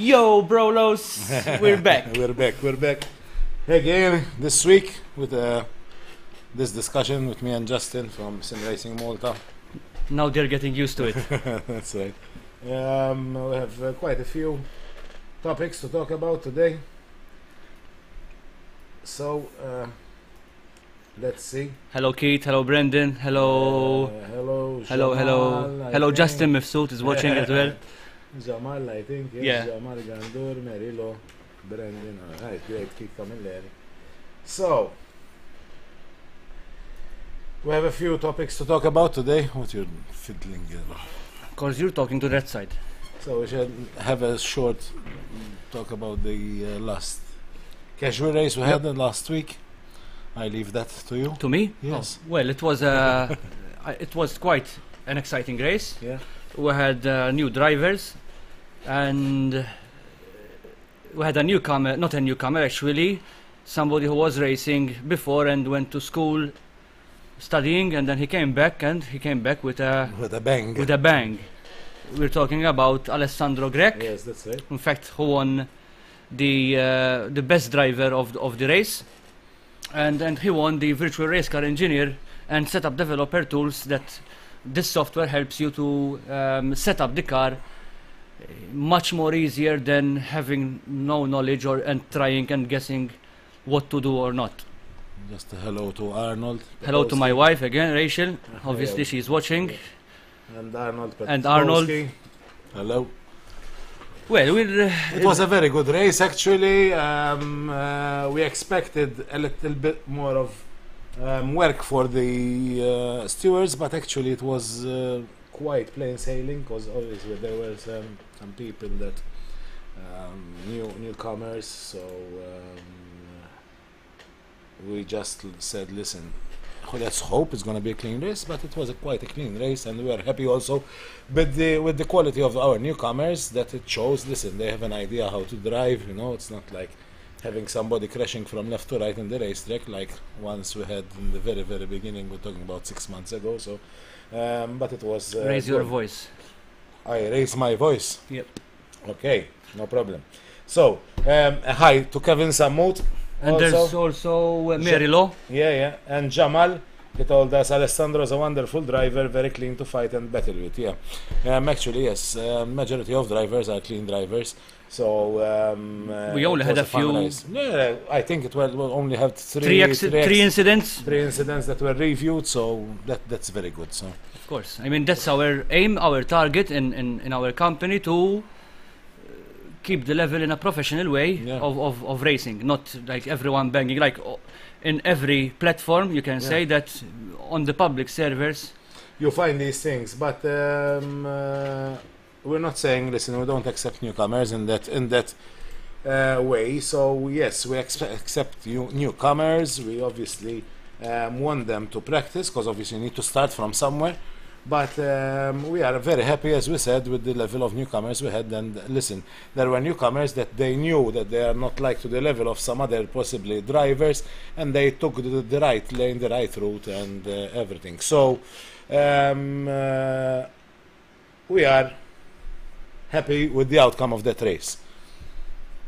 Yo, Brolos, we're back. We're back. Again, this week with this discussion with me and Justin from Sim Racing Malta. Now they're getting used to it. That's right. We have quite a few topics to talk about today. So, let's see. Hello, Keith. Hello, Brendan. Hello. Hello, Hello, Justin Mifsud is watching as well. Jamal, I think. Yes, Yeah. Jamal Gandur, Merilo, Brendan. Alright, great. Keep coming there. So, we have a few topics to talk about today. What you're fiddling with? Of course, you're talking to that side. So we should have a short talk about the last casual race we had last week. I leave that to you. To me? Yes. Oh, well, it was quite an exciting race. Yeah. We had new drivers, and we had a newcomer, not a newcomer actually, somebody who was racing before and went to school studying, and then he came back with a bang. With a bang. We're talking about Alessandro Grech. Yes, that's right. In fact, who won the best driver of the race, and he won the virtual race car engineer and setup developer tools. That this software helps you to set up the car much more easier than having no knowledge and trying and guessing what to do or not. Just a hello to Arnold. Hello to my wife again, Rachel. Obviously, she's watching. And Arnold. And Arnold. Hello. Well, it was a very good race actually. We expected a little bit more of work for the stewards, but actually it was quite plain sailing, because obviously there were some people that newcomers, so we just said, listen, let's hope it's going to be a clean race, but it was quite a clean race, and we are happy also with the quality of our newcomers, that it shows, listen, they have an idea how to drive, it's not like having somebody crashing from left to right in the racetrack, like once we had in the very, very beginning, we're talking about 6 months ago, so, but it was... raise your voice. I raise my voice? Yep. Okay, no problem. So, hi to Kevin Samut. And there's also Merilo. Yeah, and Jamal, he told us Alessandro is a wonderful driver, very clean to fight and battle with, yeah. Actually, yes, majority of drivers are clean drivers, so... we only had a few... Yeah, I think it will only have three incidents. 3 incidents that were reviewed, so that's very good, so... Of course, I mean, that's our aim, our target in our company, to keep the level in a professional way of racing, not like everyone banging. Like in every platform, you can say that on the public servers you find these things, but we're not saying, listen, we don't accept newcomers in that way. So yes, we accept newcomers. We obviously want them to practice, because obviously you need to start from somewhere. But we are very happy, as we said, with the level of newcomers we had. And listen, there were newcomers that they knew that they are not like to the level of some other possibly drivers, and they took the right lane, the right route, and everything. So we are happy with the outcome of that race.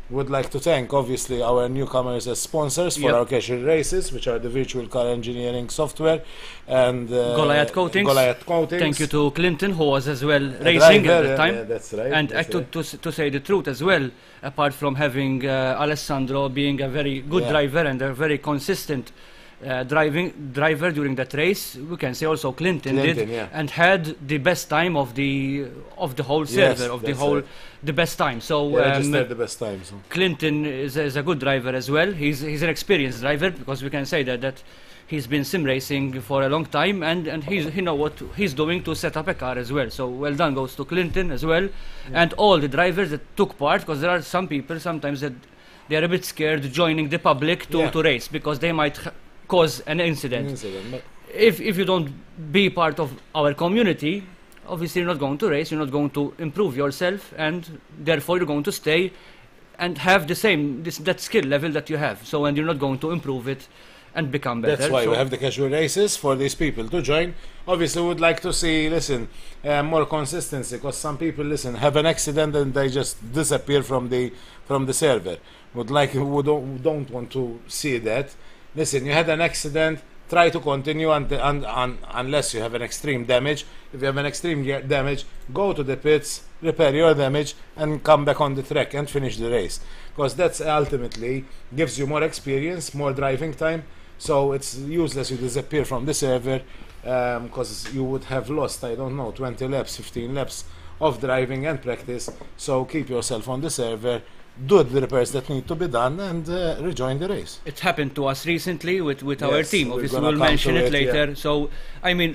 Would like to thank, obviously, our newcomers as sponsors for our casual races, which are the virtual car engineering software and Goliath Coatings. Thank you to Clinton, who was as well racing at that time. Yeah, that's right. And to say the truth as well, apart from having Alessandro being a very good driver and a very consistent driver during that race, we can say also Clinton did and had the best time of the whole server, the best time. So the best time. So. Clinton is a good driver as well. He's an experienced driver, because we can say that he's been sim racing for a long time, and he know what he's doing to set up a car as well. So well done goes to Clinton as well, and all the drivers that took part, because there are some people sometimes that they are a bit scared joining the public to race, because they might cause an incident. If you don't be part of our community, obviously you're not going to race, you're not going to improve yourself, and therefore you're going to stay and have the same that skill level that you have. So, and you're not going to improve it and become better. That's why So we have the casual races for these people to join. Obviously, we would like to see, listen, more consistency, because some people, listen, have an accident and they just disappear from the server. We don't want to see that. Listen, you had an accident. Try to continue unless you have an extreme damage. If you have an extreme damage, go to the pits, repair your damage, and come back on the track and finish the race. Because that's ultimately gives you more experience, more driving time. So it's useless you disappear from the server, because you would have lost, I don't know, 20 laps, 15 laps of driving and practice. So keep yourself on the server, do the repairs that need to be done, and rejoin the race. it happened to us recently with our Yes, team. we're Obviously, gonna we'll come mention to it it, later. So, I mean,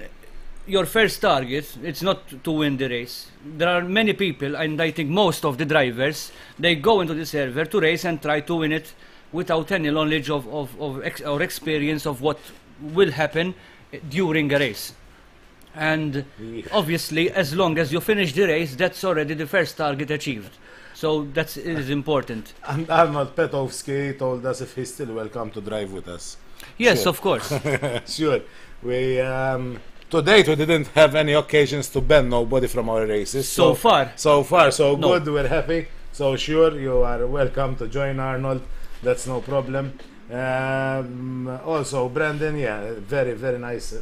your first target, it's not to win the race. There are many people, and I think most of the drivers, they go into the server to race and try to win it without any knowledge or experience of what will happen during a race. And Yeah. obviously, as long as you finish the race, that's already the first target achieved. So that is important. And Arnold Petowski told us if he's still welcome to drive with us. Yes, Sure. of course. Sure. We today we didn't have any occasions to ban nobody from our races. So far. So far, so No. good. We're happy. So sure, you are welcome to join Arnold. That's no problem. Also, Brandon, yeah, very, very nice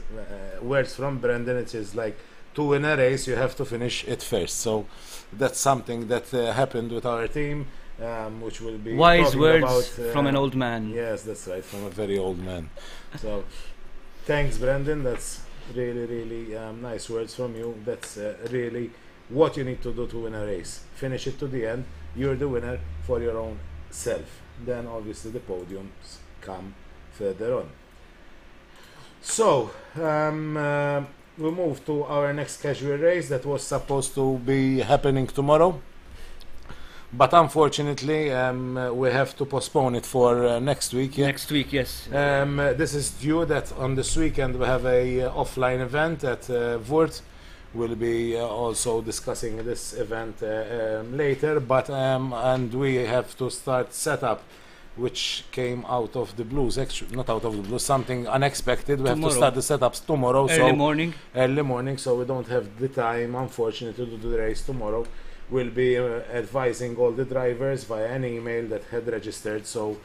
words from Brandon. It is like, to win a race, you have to finish it first. So that's something that happened with our team, which will be Wise talking words about, from an old man. Yes, that's right, from a very old man. So, thanks, Brandon. That's really, really nice words from you. That's really what you need to do to win a race. Finish it to the end. You're the winner for your own self. Then, obviously, the podiums come further on. So, we move to our next casual race that was supposed to be happening tomorrow. But unfortunately, we have to postpone it for next week. Yeah? Next week, yes. This is due that on this weekend we have a offline event at Wurt. We'll be also discussing this event later, but and we have to start setup, which came out of the blues. Actually, not out of the blues, something unexpected. We have to Tomorrow. start the setups tomorrow. Early morning. So we don't have the time, unfortunately, to do the race tomorrow. We'll be advising all the drivers via an email that had registered, so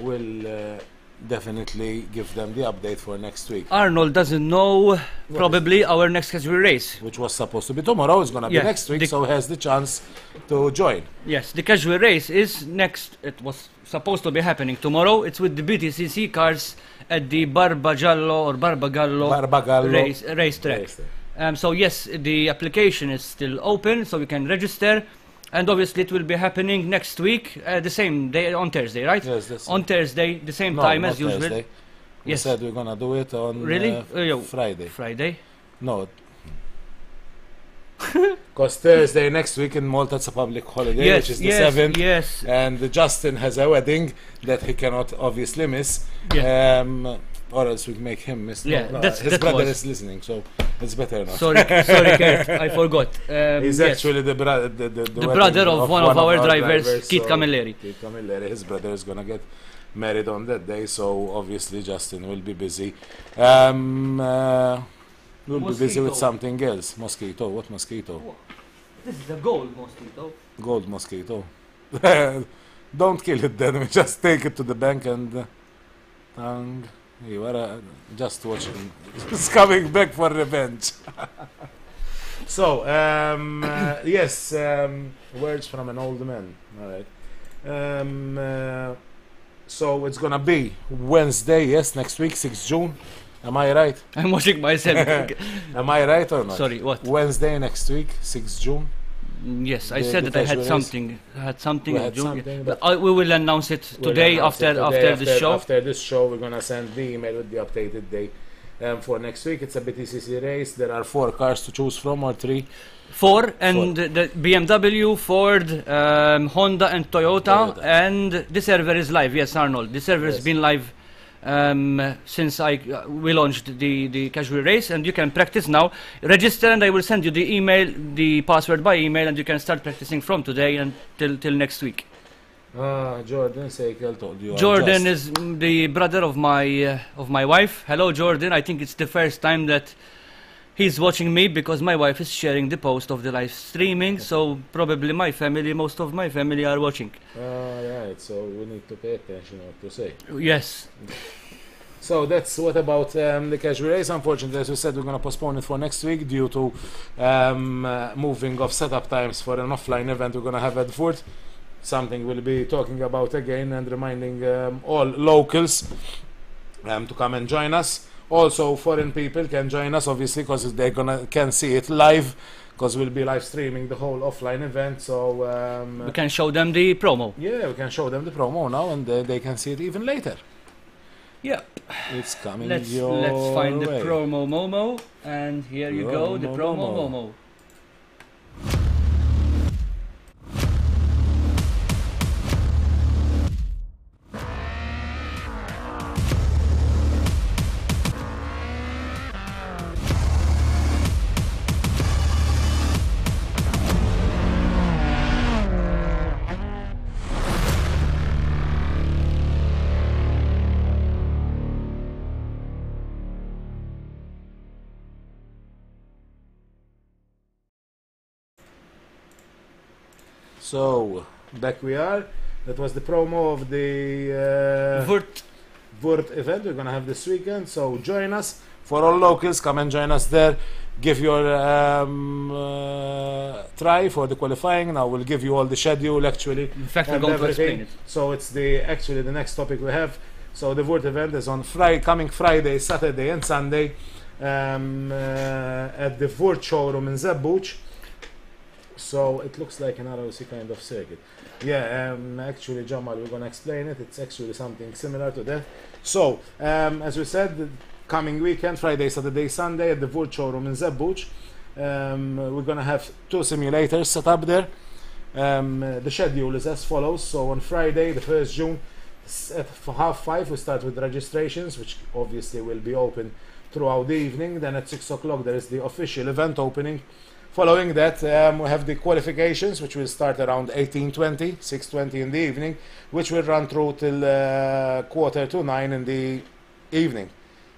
we'll definitely give them the update for next week. Arnold doesn't know probably our next casual race. Which was supposed to be tomorrow, is going to be Yeah, next week, the- so he has the chance to join. Yes, the casual race is next. It was supposed to be happening tomorrow. It's with the BTCC cars at the Barbagallo Barbagallo racetrack. Racetrack. So yes, the application is still open, so you can register, and obviously it will be happening next week, the same day on Thursday, right? Yes, that's On Thursday, the same no, time not as usual. Thursday. We Yes. said we're gonna do it on Really? Friday. Friday. No. Because Thursday next week in Malta it's a public holiday, Yes, which is the yes, 7th. yes. And Justin has a wedding that he cannot obviously miss. Yeah. Or else we make him miss. Yeah, his that brother was- is listening, so it's better not. Sorry, Kurt, I forgot. He's Yes. actually the brother brother of one of our drivers, Keith so Camilleri. Keith Camilleri, his brother is gonna get married on that day, so obviously Justin will be busy. We'll be busy with Mosquito. something else. Mosquito, what mosquito? This is a gold mosquito. Gold mosquito. Don't kill it then, we just take it to the bank and you are just watching. It's coming back for revenge. So, yes, words from an old man. Alright. So it's gonna be Wednesday, yes, next week, 6 June. Am I right? I'm watching myself. Am I right or not? Sorry, what? Wednesday next week, 6 June. Yes, I The- said the that I had casual race. something. I had something We in had June. something, But but- we will announce it We'll today announce it after today, the show. After this show, we're gonna send the email with the updated day for next week. It's a BTCC race. There are 4 cars to choose from, or 3. 4 and the BMW, Ford, Honda, and Toyota. Toyota. And the server is live. Yes, Arnold. The server has Yes. been live since we launched the casual race, and you can practice now. Register, and I will send you the email, the password by email, and you can start practicing from today until next week. Jordan Seikel told you. Jordan is the brother of my wife. Hello, Jordan. I think it's the first time that he's watching me because my wife is sharing the post of the live streaming. So probably most of my family are watching. Right. So we need to pay attention what to say. Yes. So that's what about the casual race. Unfortunately, as we said, we're going to postpone it for next week due to moving of setup times for an offline event we're going to have at Fort. Something we'll be talking about again and reminding all locals to come and join us. Also, foreign people can join us, obviously, because they can see it live, because we'll be live streaming the whole offline event. So we can show them the promo. Yeah, we can show them the promo now, and they can see it even later. Yeah. It's coming Let's your find way. the promo Momo, and here you go, the promo Momo. So back we are. That was the promo of the Vurt event we're gonna have this weekend. So join us. For all locals, come and join us there. Give your try for the qualifying. Now we'll give you all the schedule actually. In fact, we're going to explain it. So it's actually the next topic we have. So the Vurt event is on coming Friday, Saturday, and Sunday at the Vurt showroom in Zebbuch. So it looks like an ROC kind of circuit. Yeah, actually, Jamal, we're going to explain it. It's actually something similar to that. So, as we said, the coming weekend, Friday, Saturday, Sunday, at the Vurt showroom in Zebbuch, we're going to have 2 simulators set up there. The schedule is as follows. So on Friday, the 1st June, at 5:30, we start with registrations, which obviously will be open throughout the evening. Then at 6 o'clock, there is the official event opening. Following that, we have the qualifications, which will start around 18:20, 6:20 in the evening, which will run through till 8:45 in the evening.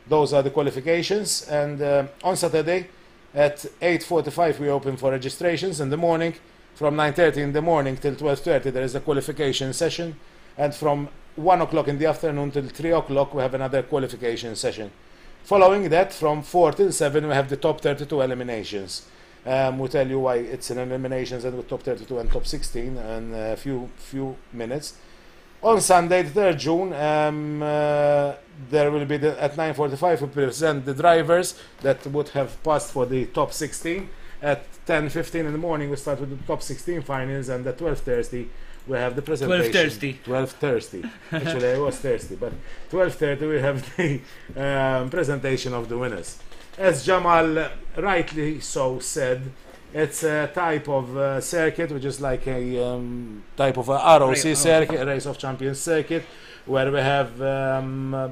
Those are the qualifications. And on Saturday, at 8:45, we open for registrations in the morning. From 9:30 in the morning till 12:30, there is a qualification session. And from 1 o'clock in the afternoon till 3 o'clock, we have another qualification session. Following that, from 4 till 7, we have the top 32 eliminations. We'll tell you why it's in eliminations and with top 32 and top 16 in a few minutes. On Sunday, the 3rd June, there will be at 9:45 we present the drivers that would have passed for the top 16. At 10:15 in the morning, we start with the top 16 finals, and at 12:30 we have the presentation. 12:30. Actually, I was thirsty, but 12:30 we have the presentation of the winners. As Jamal rightly so said, it's a type of circuit which is like a type of a ROC circuit, a Race of Champions circuit, where we have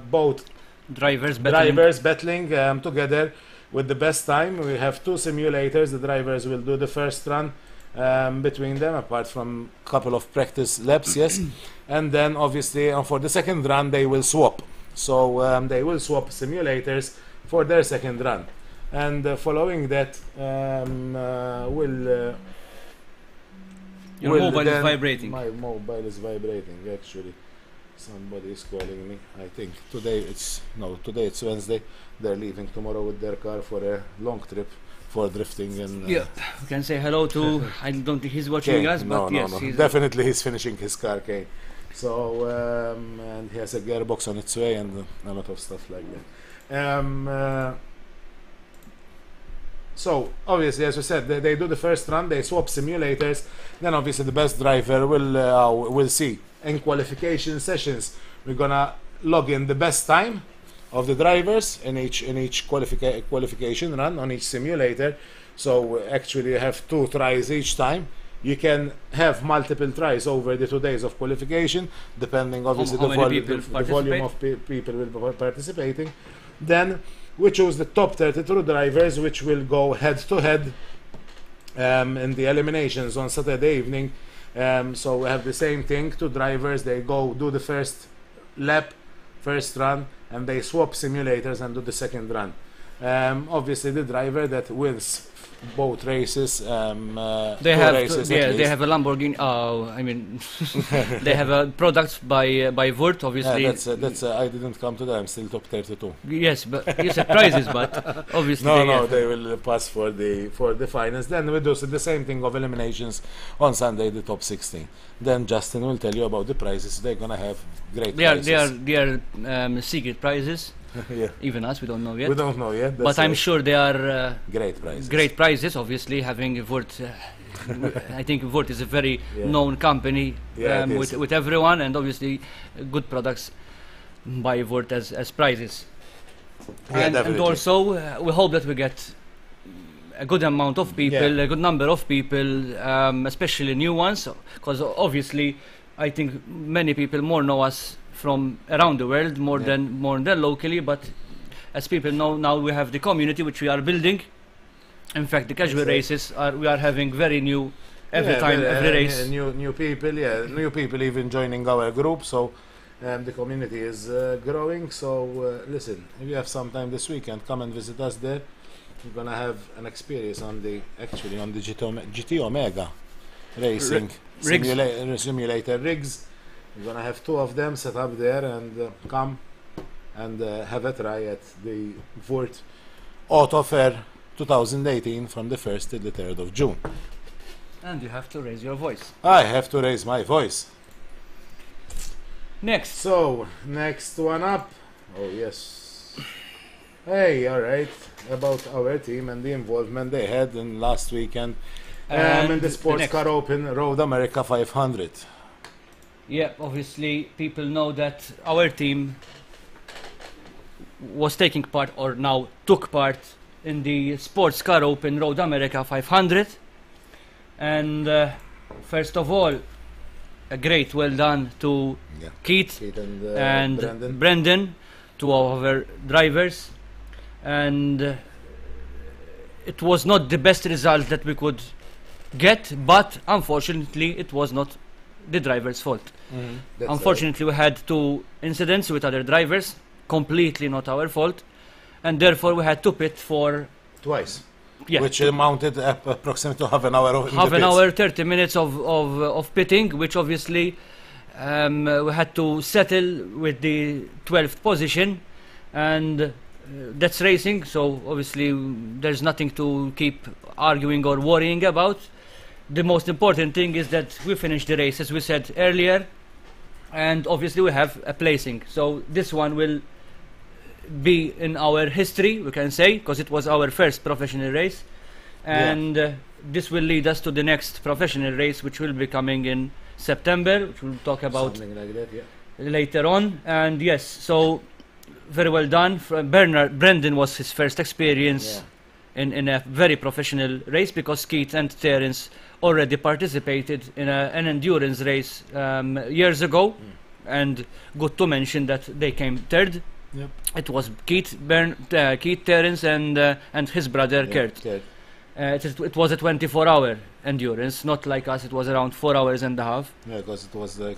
both drivers battling together with the best time. We have 2 simulators. The drivers will do the first run between them, apart from a couple of practice laps, yes. And then obviously for the second run they will swap. So they will swap simulators for their second run. And following that, your mobile is vibrating. My mobile is vibrating, actually. Somebody is calling me. I think today it's Wednesday. They're leaving tomorrow with their car for a long trip for drifting. And yeah, we can say hello to. I don't think he's watching Kane. us, but yes, he's definitely he's finishing his car, Kane. So and he has a gearbox on its way and a lot of stuff like that. So obviously, as we said, they do the first run, they swap simulators. Then obviously the best driver will see. In qualification sessions, we're gonna log in the best time of the drivers in each qualification run on each simulator. So actually, you have 2 tries each time. You can have multiple tries over the 2 days of qualification, depending obviously the volume of people will be participating. Then we choose the top 32 drivers, which will go head to head in the eliminations on Saturday evening So we have the same thing. Two drivers, they go do the first lap, first run, and they swap simulators and do the second run. Obviously, the driver that wins both races, They two have races at they least. have a Lamborghini. Oh, I mean, they have a product by Wurt, obviously. That's I didn't come to that. I'm still top 32. Yes, but you said prizes, but obviously No, they will pass for the finals. Then we do the same thing of eliminations on Sunday, the top 16. Then Justin will tell you about the prizes. They're gonna have great prizes. they are secret prizes. Yeah. Even us, we don't know yet. We don't know yet. But I'm sure they are great prizes. great prizes. Obviously, having Wurt, I think Wurt is a very Yeah. known company Yeah, it is. with everyone, and obviously good products by Wurt as prizes. Yeah, and definitely. also we hope that we get a good amount of people, Yeah. a good number of people, especially new ones, because obviously I think many people more know us from around the world more Yeah. than locally, but as people know now, we have the community which we are building. In fact, the casual Exactly. races we are having very new every Yeah, time, well, every race. new people, new people even joining our group. So the community is growing. So listen, if you have some time this weekend, come and visit us there. We're gonna have an experience on the GT Omega racing rigs. simulator rigs. We're gonna have two of them set up there and come and have a try at the Wurt Auto Fair 2018 from the 1st till the 3rd of June. And you have to raise your voice. I have to raise my voice. Next, So, next one up. Oh, yes. Hey, alright. About our team and the involvement they had in last weekend And in the the Sports next. Car Open Road America 500. yeah, obviously people know that our team was taking part, or now took part, in the Sports Car Open Road America 500. And first of all, a great well done to Yeah. Keith Keith and Brendan. Brendan, to our drivers. And it was not the best result that we could get, but unfortunately it was not the driver's fault. That's Unfortunately, we had two incidents with other drivers, completely not our fault, and therefore we had to pit for twice. yeah, Which amounted up approximately to half an hour. In half the an pits. hour, 30 minutes of pitting, which obviously we had to settle with the 12th position, and that's racing, so obviously there's nothing to keep arguing or worrying about. The most important thing is that we finished the race, as we said earlier, and obviously we have a placing. So this one will be in our history, we can say, because it was our first professional race, and this will lead us to the next professional race, which will be coming in September, which we'll talk about Something like that, yeah. later on. And yes, so very well done. Brendan was his first experience in a very professional race, because Keith and Terence already participated in an endurance race years ago, and good to mention that they came third. Yep. It was Keith, Terence, and his brother Kurt. Kurt. It was a 24-hour endurance, not like us. It was around 4 hours and a half. Yeah, because it was like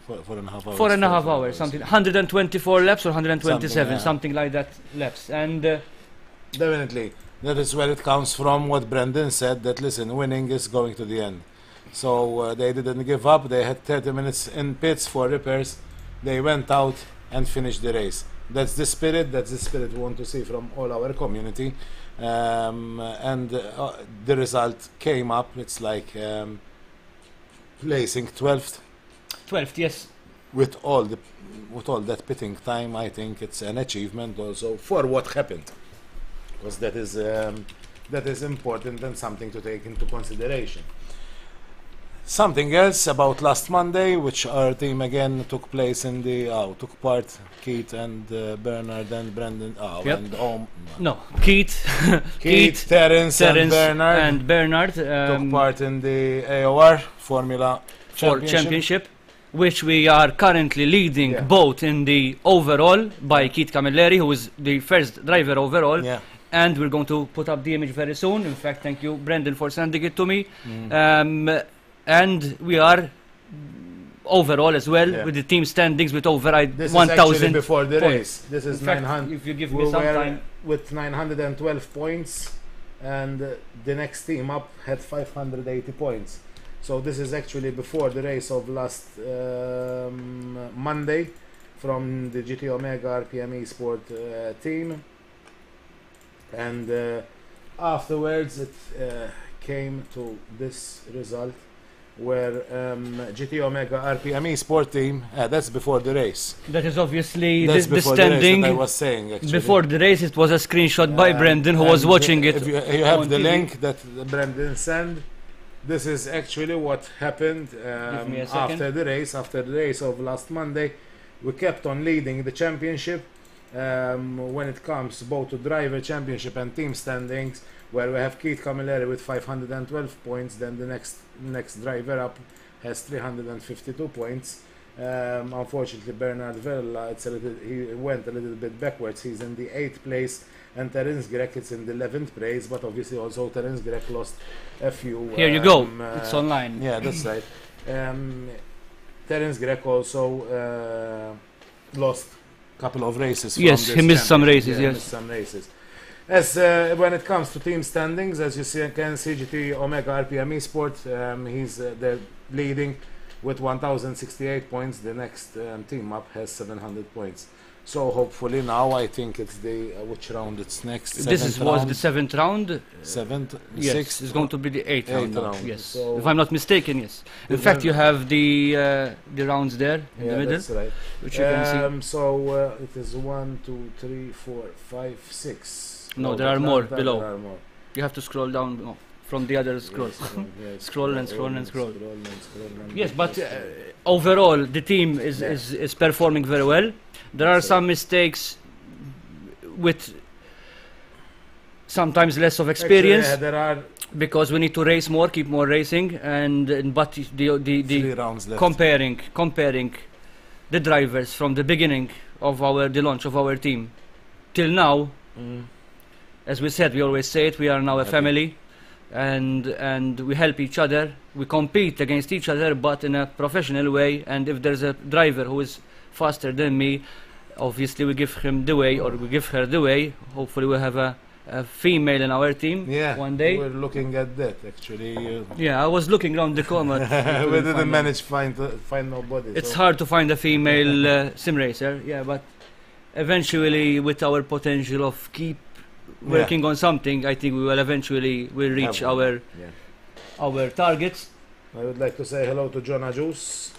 4.5 hours. 4.5 hours, something. 124 laps or 127, yeah. something like that laps. And Definitely. That is where it comes from, what Brendan said, that listen, winning is going to the end. So they didn't give up. They had 30 minutes in pits for repairs. They went out and finished the race. That's the spirit. That's the spirit we want to see from all our community. And the result came up. It's like placing 12th 12th, yes. with all that pitting time. I think it's an achievement also for what happened, because that is important and something to take into consideration. Something else about last Monday, which our team again took part, Keith and Bernard and Brendan. Yep. And No, Keith, Keith, Terence and Bernard took part in the AOR Formula for championship, which we are currently leading both in the overall by Keith Camilleri, who is the first driver overall. Yeah. And we're going to put up the image very soon. In fact, thank you, Brendan, for sending it to me. and we are overall as well Yeah. with the team standings with over This is actually 1,000 before the points. race. This is In fact, 900. if you give We me some were time, with 912 points, and the next team up had 580 points. So this is actually before the race of last Monday from the GT Omega RPM Sport team, and afterwards it came to this result where GT Omega RPM Sport team, that's before the race. that is obviously That's the before the race standing. that I was saying actually. Before the race, it was a screenshot by Brendan, who was And watching it. If you have on the TV. link that Brendan sent, this is actually what happened me a second. after the race. After the race of last Monday, we kept on leading the championship when it comes both to driver championship and team standings, where we have Keith Camilleri with 512 points. Then the next driver up has 352 points. Unfortunately, Bernard Vella, he went a little bit backwards. He's in the 8th place, and Terence Grek is in the 11th place. But obviously, also Terence Grek lost a few. Here you go. It's online. Yeah, that's right. Terence Grek also lost a couple of races. From Yes, this he missed some championship. races, Yeah, yes. missed some races. As when it comes to team standings, as you can see, GT Omega RPM Sport, he's the leading with 1,068 points. The next team up has 700 points. So hopefully now I think it's the which round it's next. Was the 7th round. Seventh, Yes, sixth. it's going to be the 8th round. now, round. Yes, So- if I'm not mistaken, yes. In The fact, you round- have the rounds there in the middle, That's right. which you can see. So it is 1, 2, 3, 4, 5, 6. No, there but are more there below. are more. You have to scroll down from the other scroll. Yes, yes, Scroll and scroll and scroll. and Yes, but overall, the team is performing very well. There are some mistakes with sometimes less of experience, Actually, there are because we need to race more, keep more racing, and but the 3 rounds left. comparing the drivers from the beginning of the launch of our team till now. Mm. As we said, we always say it, we are now a Okay. family, and we help each other, we compete against each other, but in a professional way. And if there's a driver who is faster than me, obviously we give him the way, or we give her the way. Hopefully we have a female in our team Yeah, one day. we're looking at that actually. Yeah, I was looking around the corner. We didn't manage find nobody. It's so. hard to find a female sim racer, yeah, but eventually, with our potential of keep working on something, I think we will eventually reach Have one. our targets. I would like to say hello to John Ajus.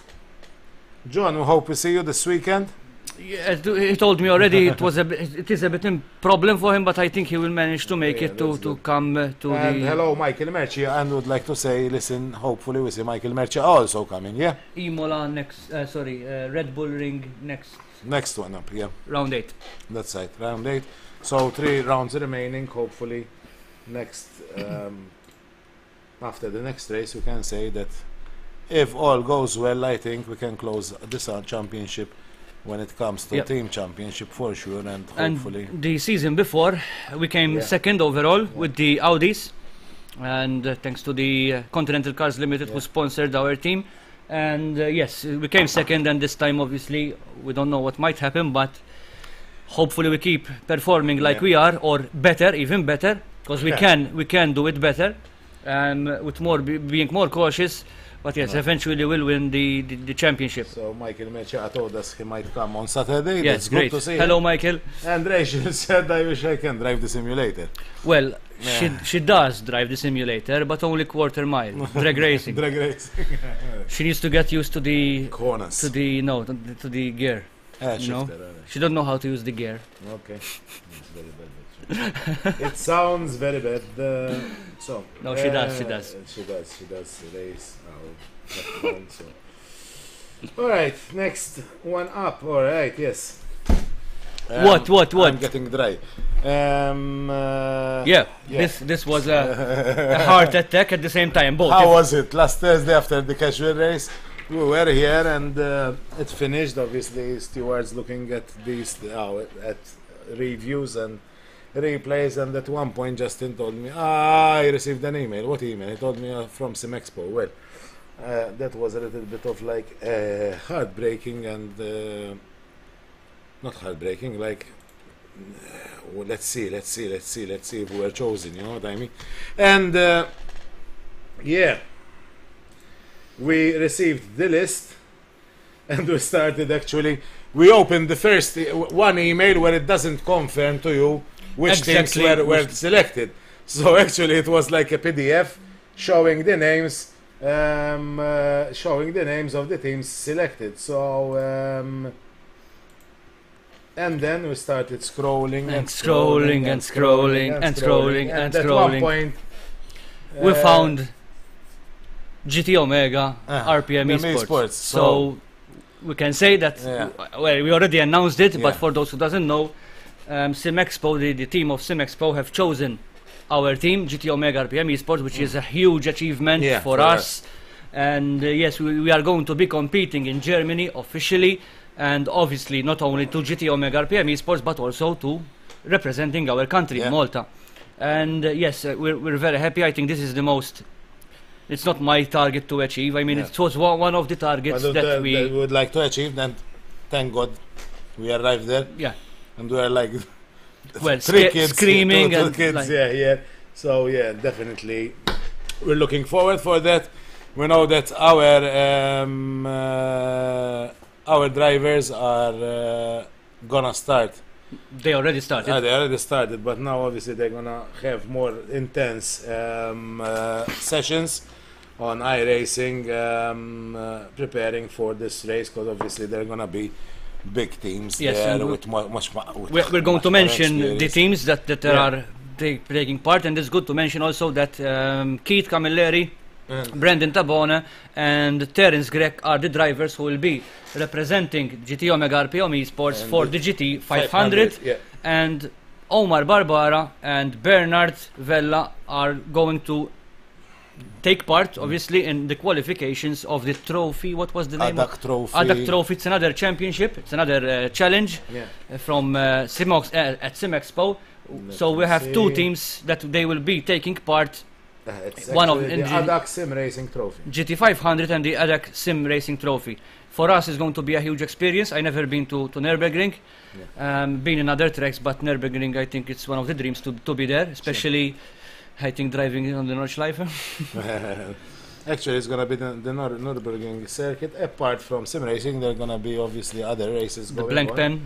John, we hope we see you this weekend. Yeah, he told me already it is a bit a problem for him, but I think he will manage to make Yeah, it that's to good. come to And the hello, Michael Merci, and would like to say, listen, hopefully we see Michael Merci also coming, yeah? Imola next. Red Bull Ring next Next one up, yeah. round 8. That's right, round 8. So 3 rounds remaining, hopefully next, after the next race, we can say that if all goes well, I think we can close this championship when it comes to Yep. team championship for sure, and And hopefully... the season before, we came Yeah. second overall with the Audis, and thanks to the Continental Cars Limited who Yeah. sponsored our team. And yes, we came second, and this time obviously we don't know what might happen, but hopefully we keep performing like Yeah. we are, or better, even better, because we Yeah. can do it better, and with more being more cautious. But yes, No. eventually we'll win the championship. So Michael Merci told us he might come on Saturday. Yes, That's great. good to see. Hello, Michael. And Rachel said, I wish I can drive the simulator. Well, Yeah. she does drive the simulator, but only quarter mile drag racing. Drag racing. She needs to get used to the Corners. to the gear. Shifter, know. alright. She don't know how to use the gear. Okay. It's very bad. actually. It sounds very bad. So. No, she does, she does. She does race. So. All right. Next one up. All right. Yes. What? I'm getting dry. Yeah, yeah. this was a heart attack at the same time. Both. How was it last Thursday after the casual race? We were here and it finished. Obviously, stewards looking at these at reviews and replays, and at one point Justin told me, I received an email. What email? He told me from Sim Expo. Well, that was a little bit of like heartbreaking and not heartbreaking, like well, let's see if we were chosen, you know what I mean? And yeah, we received the list and we started actually. We opened the first one email where it doesn't confirm to you which Exactly. teams were selected. So actually, it was like a PDF showing the names of the teams selected. So and then we started scrolling And scrolling and scrolling and scrolling and at one scrolling. point We found GT Omega RPM RPM Esports. Esports, So we can say that Yeah. well, we already announced it, Yeah. but for those who doesn't know, SimExpo, the team of SimExpo have chosen our team, GT Omega RPM Esports, which is a huge achievement Yeah, for for us. And yes, we are going to be competing in Germany officially, and obviously not only to GT Omega RPM Esports, but also to representing our country, Yeah. Malta. And yes, we're very happy. I think this is the most. It's not my target to achieve. I mean, Yeah. it was one of the targets that we. would like to achieve. Then, thank God, we arrived there, Yeah. and we are like Well, three kids, screaming two and kids, like- yeah. So yeah, definitely, we're looking forward for that. We know that our drivers are gonna start. They already started. They already started, but now obviously they're gonna have more intense sessions on iRacing, preparing for this race, because obviously they're gonna be big teams Yes, there and with much We're going to more mention the experience. teams that Yeah. are taking part, and it's good to mention also that Keith Camilleri, And- Brendan Tabone, and Terence Gregg are the drivers who will be representing GT Omega RPM Esports And for the the GT 500, yeah. and Omar Barbara and Bernard Vella are going to take part, obviously, in the qualifications of the trophy. What was the name? Adak Trophy. Adak Trophy. It's another championship. It's another challenge Yeah. from at SimExpo. So we have two see. teams that they will be taking part, It's one of actually the in the- Adak Sim Racing Trophy. GT 500 and the ADAC Sim Racing Trophy. For us, it's going to be a huge experience. I never been to Nürburgring, been in other tracks, but Nürburgring, I think it's one of the dreams to be there, especially, I think, driving on the Nordschleife. Actually, it's gonna be the Nürburgring circuit. Apart from sim racing, there are gonna be obviously other races The going Blank on. Pen.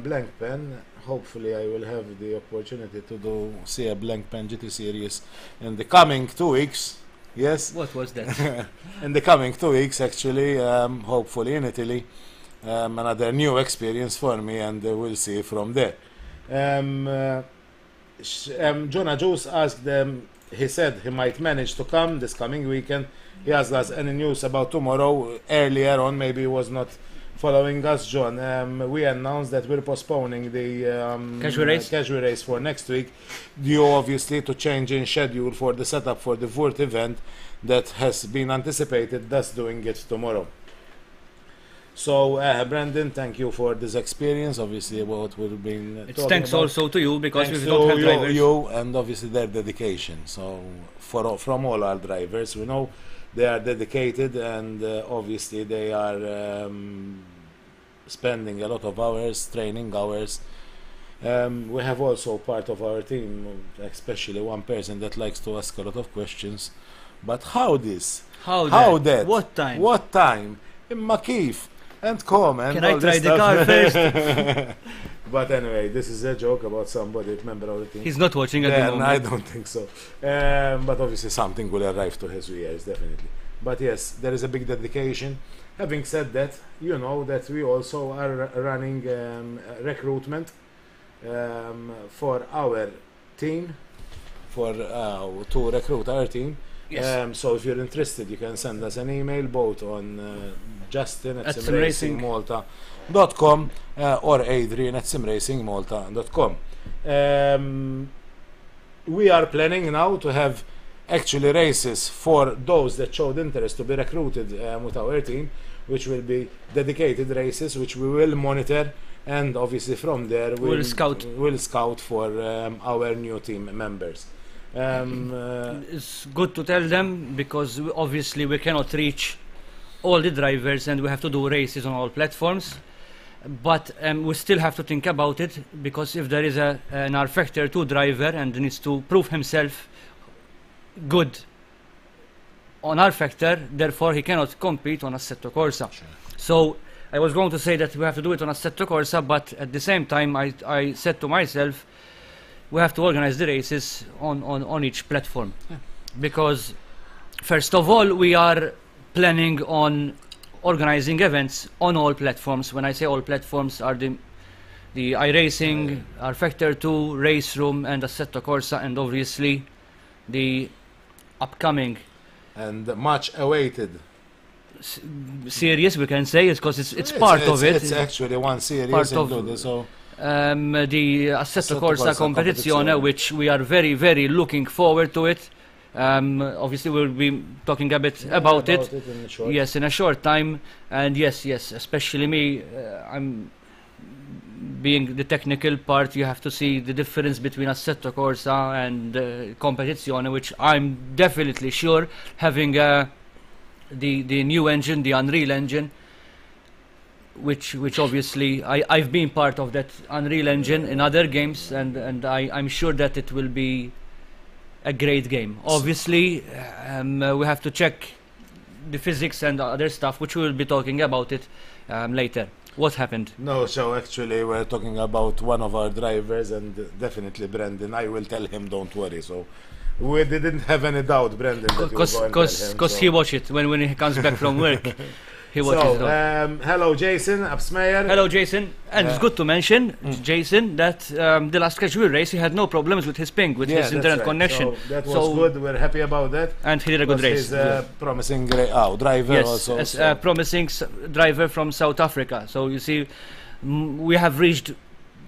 Blank Pen. Hopefully, I will have the opportunity to see a Blank Pen GT series in the coming 2 weeks. Yes, What was that? in the coming 2 weeks, actually, hopefully in Italy, another new experience for me, and we'll see from there. Jonah Juice asked them. He said he might manage to come this coming weekend. He asked us any news about tomorrow. Earlier on, maybe he was not following us, John. We announced that we're postponing the casual race for next week, due obviously to change in schedule for the setup for the Vurt event that has been anticipated, thus doing it tomorrow. So, Brandon, thank you for this experience. Obviously, what we've been It's talking thanks about. also to you, because Thanks we don't have to drivers. you and obviously their dedication. So from all our drivers, we know they are dedicated, and obviously they are spending a lot of hours, training hours. We have also part of our team, especially one person that likes to ask a lot of questions. But how this? How that? What time? What time? In Makif and come and Can all I try this the stuff. car first? But anyway, this is a joke about somebody, member of the team. He's not watching at the Then I moment. don't think so. But obviously something will arrive to his ears, definitely. But yes, there is a big dedication. Having said that, you know that we also are running recruitment for our team, to recruit our team. Yes. So if you're interested, you can send us an email both on Justin at At simracingmalta.com or Adrian at simracingmalta.com. We are planning now to have actually races for those that showed interest to be recruited with our team, which will be dedicated races which we will monitor, and obviously from there We'll scout. we'll scout for our new team members. It's good to tell them because obviously we cannot reach all the drivers and we have to do races on all platforms. But we still have to think about it because if there is an R Factor 2 driver and needs to prove himself good on R Factor, therefore he cannot compete on Assetto Corsa. Sure. So I was going to say that we have to do it on Assetto Corsa, but at the same time I said to myself, we have to organize the races on each platform. Yeah. Because first of all, we are planning on organizing events on all platforms. When I say all platforms are the iRacing, R Factor 2, Race Room and Assetto Corsa, and obviously the upcoming And much awaited. series, we can say, because it's part of it. It's actually one series Part of- included, so The Assetto Assetto Corsa Corsa Competizione, Competizione. which we are very, very looking forward to it. Obviously, we'll be talking a bit about it. in short. Yes, in a short time. And yes, especially me, I'm being the technical part. You have to see the difference between Assetto Corsa and Competizione, which I'm definitely sure having the new engine, the Unreal Engine, which obviously I've been part of that Unreal Engine in other games, and I'm sure that it will be a great game. Obviously, we have to check the physics and other stuff, which we will be talking about it later. What happened? No, so actually we're talking about one of our drivers, and definitely Brendan. I will tell him, don't worry. So we didn't have any doubt, Brendan, that you would go and tell him, Because so. he watched it when he comes back from work. He watches it all. Hello Jason, Absmeyer. Hello, Jason. And it's good to mention, Jason, that the last casual race he had no problems with his ping, with Yeah, his that's internet right. connection. So that was good. We're happy about that. And he did a good Because race. He's a promising driver Yes, also. as so- a promising driver from South Africa. So you see, we have reached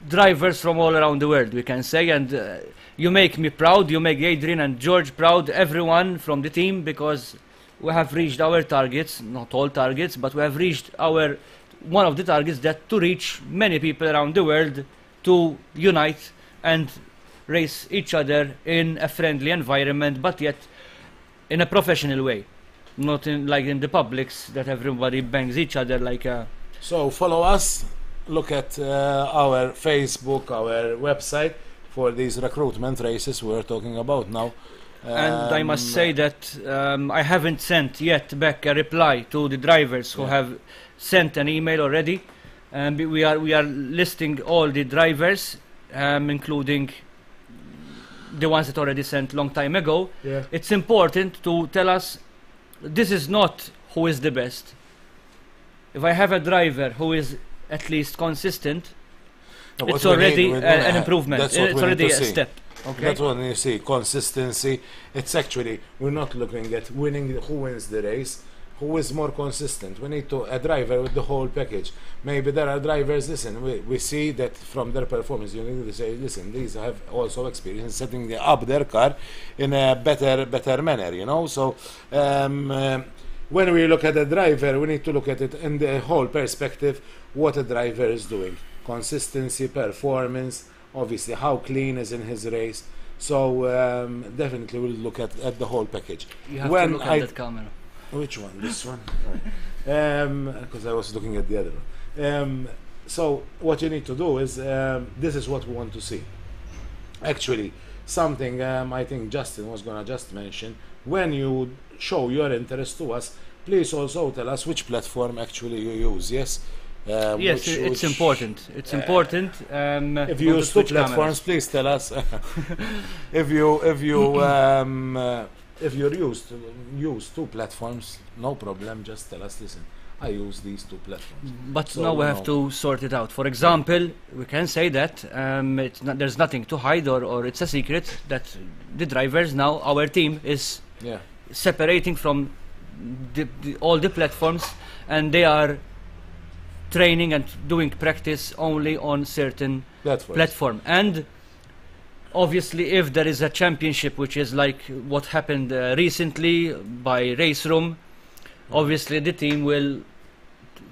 drivers from all around the world, we can say, and you make me proud, you make Adrian and George proud, everyone from the team, because we have reached our targets, not all targets, but we have reached one of the targets, that to reach many people around the world to unite and race each other in a friendly environment, but yet in a professional way, not in like in the publics that everybody bangs each other like a. So follow us, look at our Facebook, our website for these recruitment races we're talking about now. And I must say that I haven't sent yet back a reply to the drivers who Yeah. have sent an email already. We are listing all the drivers, including the ones that already sent long time ago. Yeah. It's important to tell us this is not who is the best. If I have a driver who is at least consistent, No, what it's we already need- we wanna an have- improvement. that's what It's we need already to a see. step. Okay. That's what you see, consistency. It's actually, we're not looking at winning, who wins the race, who is more consistent. We need a driver with the whole package. Maybe there are drivers, listen, we see that from their performance, you need to say, listen, these have also experience setting up their car in a better manner, you know. So when we look at a driver, we need to look at it in the whole perspective, what a driver is doing. Consistency, performance, obviously how clean is in his race. So definitely we'll look at the whole package. You have When to look I- at that camera. Which one? This one? Because I was looking at the other one. So what you need to do is, this is what we want to see. Actually, something I think Justin was gonna just mention, when you show your interest to us, please also tell us which platform actually you use, yes? Yes, it's important. It's important. If not you to use two switch cameras. platforms, please tell us. If you use two platforms, no problem. Just tell us. Listen, I use these two platforms. But So now we we have to sort it out. For example, we can say that there's nothing to hide, or it's a secret that the drivers now, our team is Yeah. separating from all the platforms, and they are training and doing practice only on certain platform. And obviously, if there is a championship, which is like what happened recently by Race Room, obviously the team will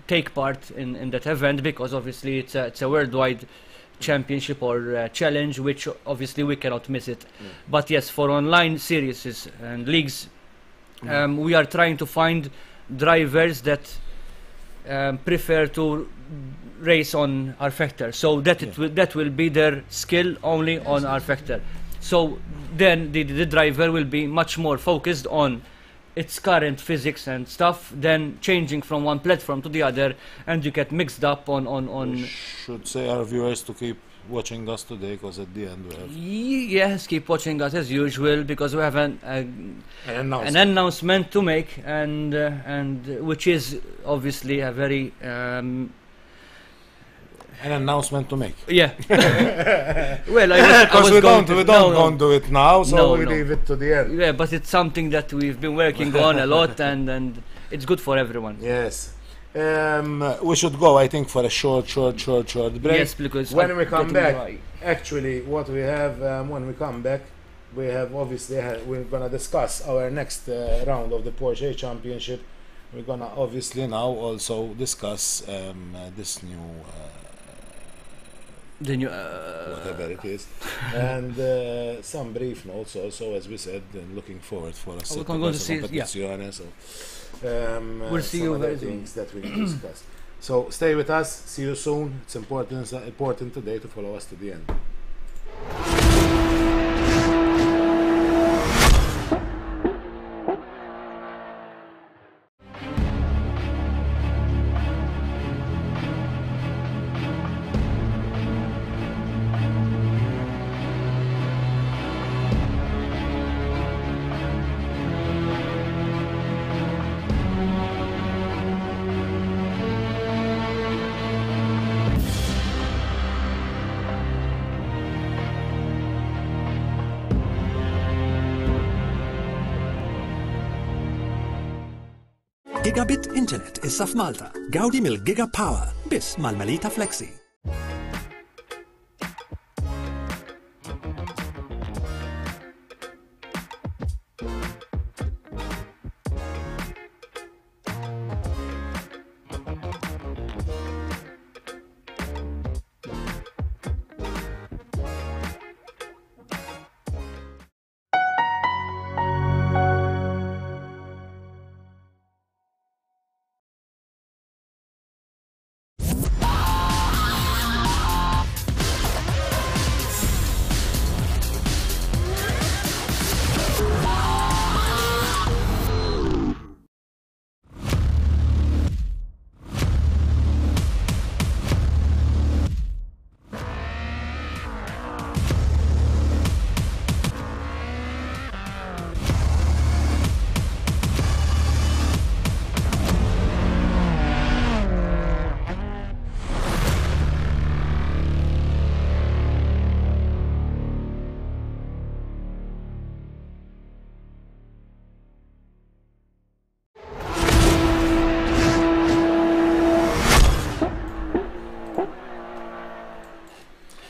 take part in that event, because obviously it's a worldwide championship or challenge, which obviously we cannot miss it. But yes, for online series and leagues, we are trying to find drivers that prefer to race on R Factor, so that that will be their skill only on R Factor. So then the driver will be much more focused on its current physics and stuff than changing from one platform to the other, and you get mixed up on We should say our viewers to keep watching us today, because at the end we have yes, keep watching us as usual, because we have an announcement to make, and which is obviously a very an announcement to make. yeah. Well, I Because was we going don't to, no, do it now, so No, we no. leave it to the end. yeah, but it's something that we've been working on a lot, and it's good for everyone. Yes. We should go, I think, for a short break. Yes, because When I'm we come getting back, dry. actually, what we have, when we come back, we have obviously, we're gonna discuss our next round of the Porsche Championship. We're gonna obviously now also discuss this new The new, whatever it is, and some brief notes also, as we said, and looking forward for a we're going to see, yeah. competizione, so We'll see some you other very soon. things that we can discuss. So stay with us, see you soon. It's important today to follow us to the end. Gigabit Internet issa f'Malta. Gawdi mill-Giga Power biss mal-Melita Flexi.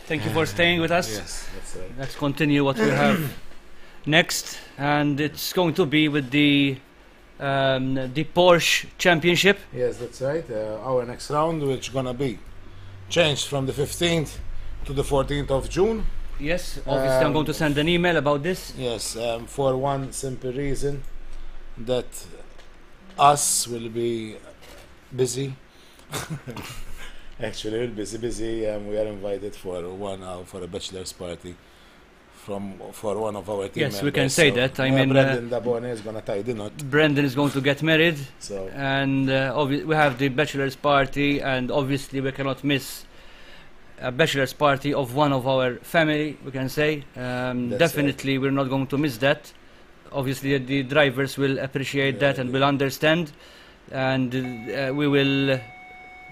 Thank you for staying with us. Yes, that's right. Let's continue what we have next, and it's going to be with the Porsche Championship. Yes, that's right. Our next round, which gonna be changed from the 15th to the 14th of June. Yes, obviously I'm going to send an email about this. Yes, for one simple reason, that us will be busy. Actually, we'll be busy. We are invited for a bachelor's party for one of our team Yes, members. we can say that. I mean, Brendan Dabone is gonna tie the knot. Brendan is going to get married, So and we have the bachelor's party, and obviously we cannot miss a bachelor's party of one of our family, we can say. Definitely we're not going to miss that. Obviously the drivers will appreciate that and will understand, and we will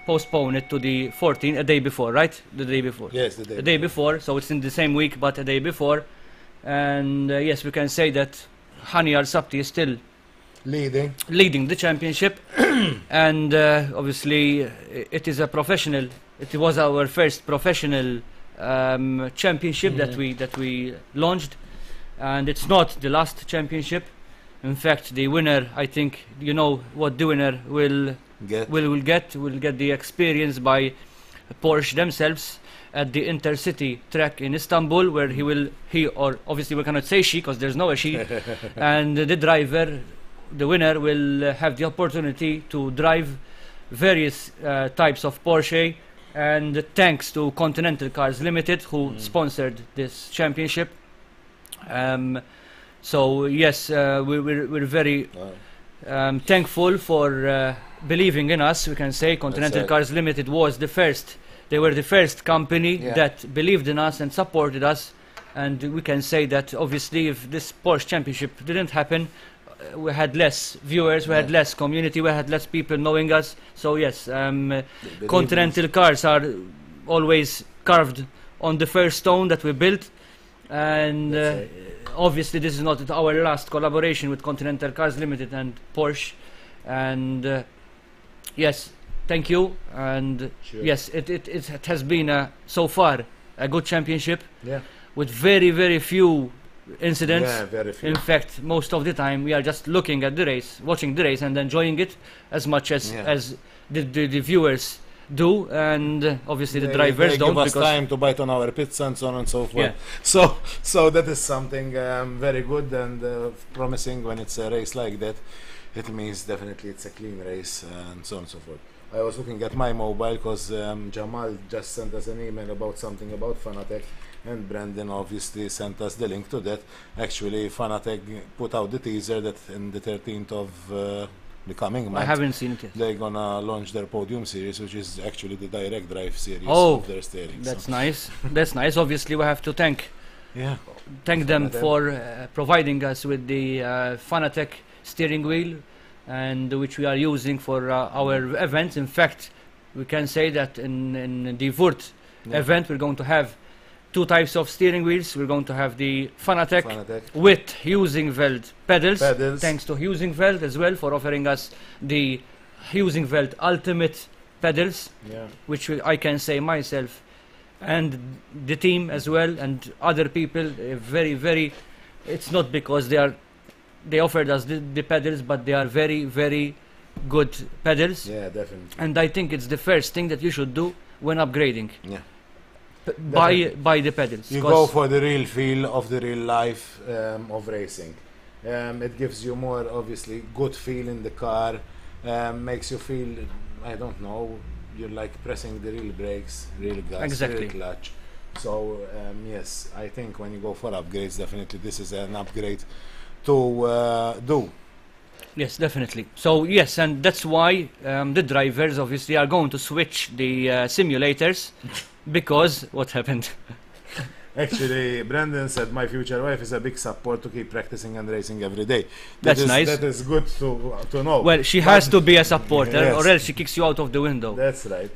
postpone it to the 14th, a day before, right? The day before. yes, the The day before, so it's in the same week but a day before. And yes, we can say that Hani Al-Sabti is still leading the championship. And obviously it is a professional, it was our first professional championship that we launched, and it's not the last championship. In fact, the winner, I think you know what the winner will get the experience by Porsche themselves at the intercity track in Istanbul, where obviously we cannot say she because there's no she, and the driver, the winner, will have the opportunity to drive various types of Porsche. And thanks to Continental Cars Limited, who sponsored this championship. So yes, we're very thankful for believing in us. We can say Continental Cars Limited was the first. They were the first company that believed in us and supported us. And we can say that obviously, if this Porsche Championship didn't happen, we had less viewers, we had less community, we had less people knowing us. So yes, Continental Cars are always carved on the first stone that we built. And obviously this is not our last collaboration with Continental Cars Limited and Porsche. And yes, thank you. And yes, it has been so far a good championship with very, very few incidents. Very few. In fact, most of the time we are just looking at the race, watching the race and enjoying it as much as the viewers do, and obviously the drivers don't, give us because time to bite on our pits and so on and so forth. So that is something very good and promising. When it's a race like that, it means definitely it's a clean race and so on and so forth. I was looking at my mobile because Jamal just sent us an email about something about Fanatec, and Brandon obviously sent us the link to that. Actually, Fanatec put out the teaser that in the 13th of the coming month, I haven't seen it yet. they're gonna launch their podium series, which is actually the direct drive series of their steering. That's nice. That's nice. Obviously, we have to thank them for providing us with the Fanatec steering wheel, and which we are using for our events. In fact, we can say that in the Wurt event, we're going to have two types of steering wheels. We're going to have the Fanatec with Husingveld pedals, thanks to Husingveld as well for offering us the Husingveld Ultimate pedals, which I can say myself and the team as well and other people very, very, it's not because they offered us the pedals, but they are very, very good pedals. Yeah, definitely. And I think it's the first thing that you should do when upgrading. Buy the pedals. You go for the real feel of the real life of racing. It gives you more, obviously, good feel in the car. Makes you feel, I don't know, you're like pressing the real brakes, real gas, real clutch. So yes, I think when you go for upgrades, definitely this is an upgrade to do. Yes, definitely. So yes, and that's why the drivers obviously are going to switch the simulators. Because what happened? Actually, Brandon said my future wife is a big support to keep practicing and racing every day. That's nice. That is good to know. Well, she has to be a supporter, or else she kicks you out of the window. That's right.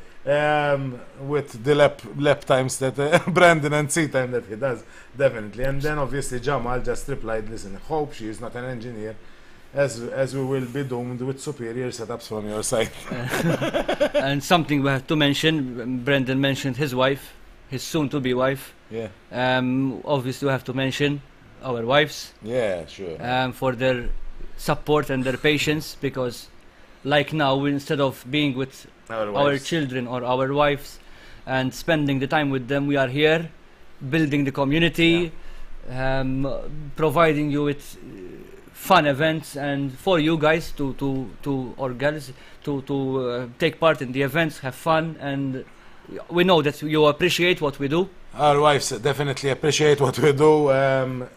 With the lap times that Brandon and seat time that he does, definitely. And then obviously Jamal just replied, listen, hope she is not an engineer, as we will be doomed with superior setups from your side. And something we have to mention, Brendan mentioned his wife, his soon-to-be wife. Obviously we have to mention our wives. Yeah, sure. For their support and their patience, because like now, instead of being with our children or our wives and spending the time with them, we are here building the community, providing you with fun events, and for you guys or girls to take part in the events, have fun, and we know that you appreciate what we do. Our wives definitely appreciate what we do.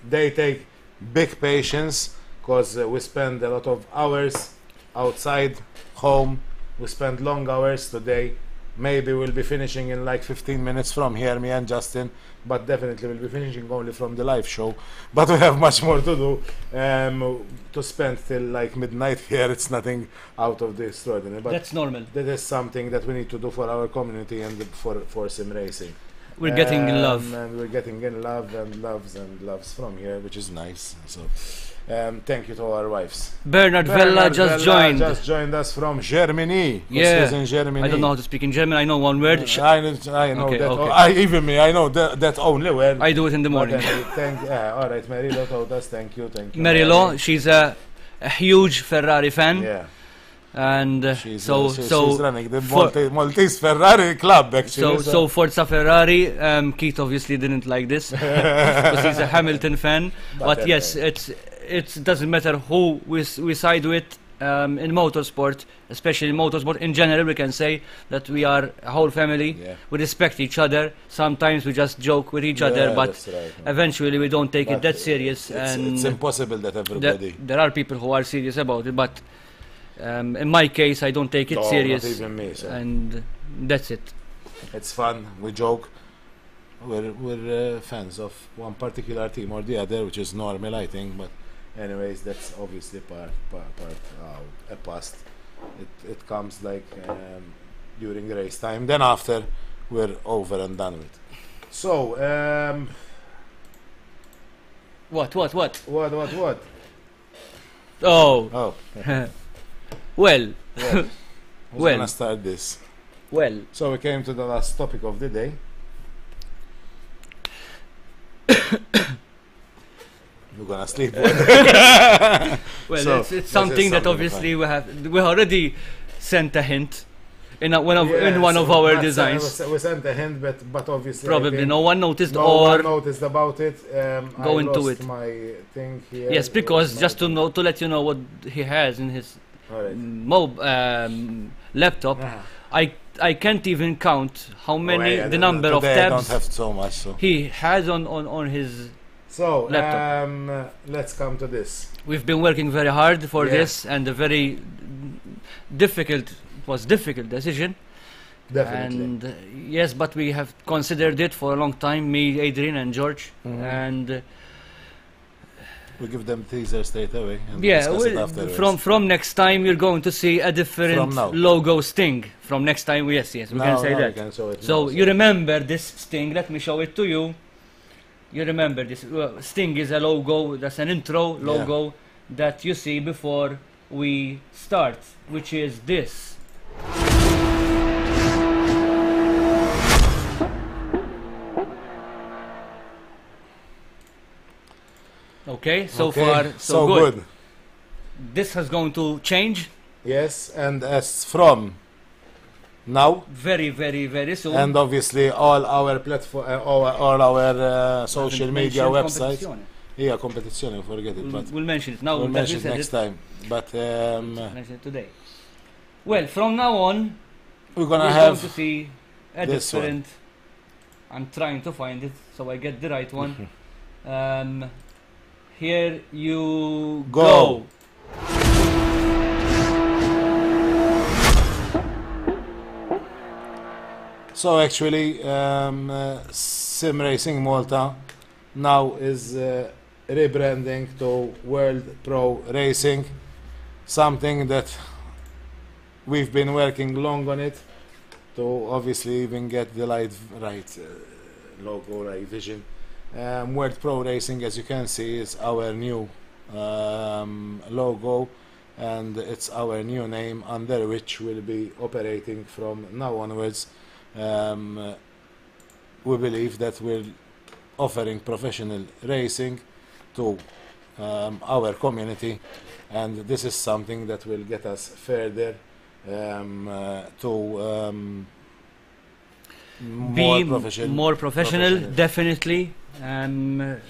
They take big patience because we spend a lot of hours outside home. We spend long hours today. Maybe we'll be finishing in like 15 minutes from here, me and Justin, but definitely we'll be finishing only from the live show. But we have much more to do. To spend till like midnight here, it's nothing out of the extraordinary. But that's normal. That is something that we need to do for our community and for sim racing. We're getting in love. And we're getting in love and loves from here, which is nice. So thank you to our wives. Bernard Vella just joined us from Germany. Yeah, he's in Germany. I don't know how to speak in German. I know one word. I know okay, that. okay. I know that only word. I do it in the morning. All right, Marilo told us. Thank you. Marilo, she's a huge Ferrari fan. Yeah. And She's running the Maltese Ferrari club, actually. So Forza Ferrari. Keith obviously didn't like this because he's a Hamilton fan. But yes, it doesn't matter who we side with in motorsport, especially in motorsport in general. We can say that we are a whole family. Yeah. We respect each other. Sometimes we just joke with each other, but that's right, eventually we don't take it But that serious. It's And impossible that everybody. there are people who are serious about it, but in my case, I don't take it No, serious. not even me. So. And that's it. It's fun. We joke. We're fans of one particular team or the other, which is normal, I think. But anyways, that's obviously part a past. It comes like during race time. Then after, we're over and done with. So What? what? Oh. Oh. Well. Who's Well. gonna start this? Well. So we came to the last topic of the day. You're gonna sleep. Well, So, it's this is something that something obviously we already sent a hint in one of our designs. We sent a hint, but obviously Probably no one noticed no or one noticed about it. go I into lost it. my thing here. yes, because just to let you know what he has in his Alright. laptop. I can't even count how many the number of today I don't tabs have so much. So, he has on his. so laptop. let's come to this. We've been working very hard for Yeah. this, and a very difficult decision. Definitely. And yes, but we have considered it for a long time, me, Adrian, and George. Mhm. And We give them teaser straight away. And yeah, discuss it afterwards. from next time you're going to see a different From now. logo sting. From next time, yes, we can say now that. we can show it So now, you remember this sting? Let me show it to you. You remember this? Sting is a logo. That's an intro logo that you see before we start, which is this. Okay, so Okay, far so good. This is going to change Yes, and as from now, very, very, very soon. and obviously all our platform, all our social media websites. Competizione. Yeah, competizione, forget it, but We'll mention it now. we'll that mention we it said next time. But mention it today. Well, from now on, we're gonna we're have going to see a this one. different. I'm trying to find it so I get the right one. Here you Go. So actually, Sim Racing Malta now is rebranding to World Pro Racing, something that we've been working long on it to obviously even get the right logo, right vision. World Pro Racing, as you can see, is our new logo, and it's our new name under which we'll be operating from now onwards. We believe that we're offering professional racing to our community, and this is something that will get us further to more professional, definitely. Would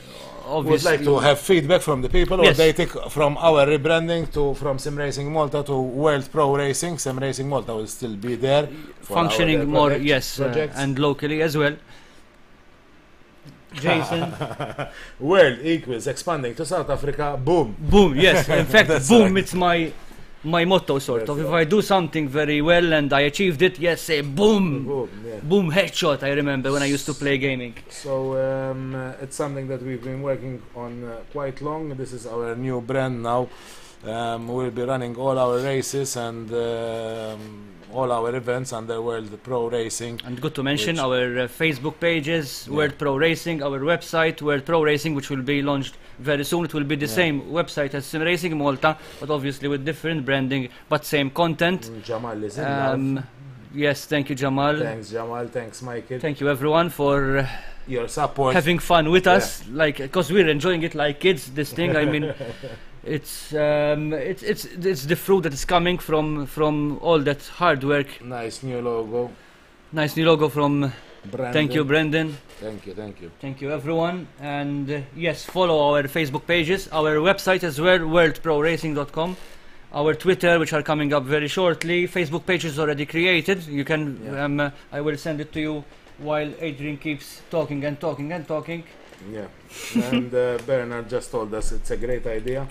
Obviously, like to have feedback from the people, or Yes. they take from our rebranding from Sim Racing Malta to World Pro Racing. Sim Racing Malta will still be there, for functioning our more, projects. and locally as well. Jason, World equals expanding to South Africa. Boom. boom, yes. In fact, That's boom, right. it's my motto, sort That's of. If right. I do something very well and I achieved it, yes, say boom, Boom. Yeah. boom, headshot. I remember when I used to play gaming. So it's something that we've been working on quite long. This is our new brand now. We'll be running all our races and all our events under World Pro Racing. And good to mention Which- our Facebook pages, Yeah. World Pro Racing, our website, World Pro Racing, which will be launched very soon. It will be the Yeah. same website as Sim Racing Malta, but obviously with different branding, but same content. Jamal is in love. Yes, thank you, Jamal. Thanks, Jamal. Thanks, Michael. Thank you, everyone, for Your support. having fun with us. Like, because we're enjoying it like kids. This thing, I mean, it's the fruit that is coming from all that hard work. Nice new logo. Nice new logo from. Brandon. Thank you, Brendan. Thank you. Thank you, everyone. And yes, follow our Facebook pages, our website as well, worldproracing.com, our Twitter, which are coming up very shortly. Facebook page is already created. You can. I will send it to you while Adrian keeps talking and talking and talking. Yeah, and Bernard just told us it's a great idea.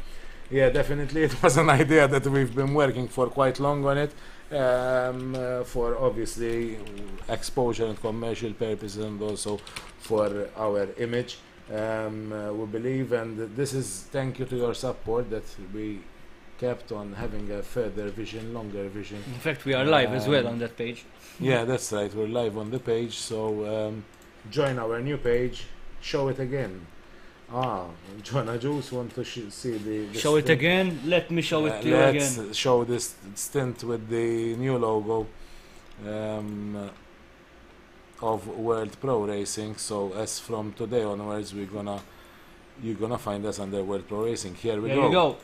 Yeah, definitely, it was an idea that we've been working for quite long on it. For obviously exposure and commercial purposes, and also for our image. We believe, and this is thank you to your support, that we kept on having a further vision, longer vision. In fact, we are live as well on that page. Yeah, that's right, we're live on the page, so join our new page, show it again. John Juice want to see the show it again. Let me show it to you again. Let's show this stint with the new logo of World Pro Racing. So as from today onwards, you're gonna find us under World Pro Racing. Here we go. There you go.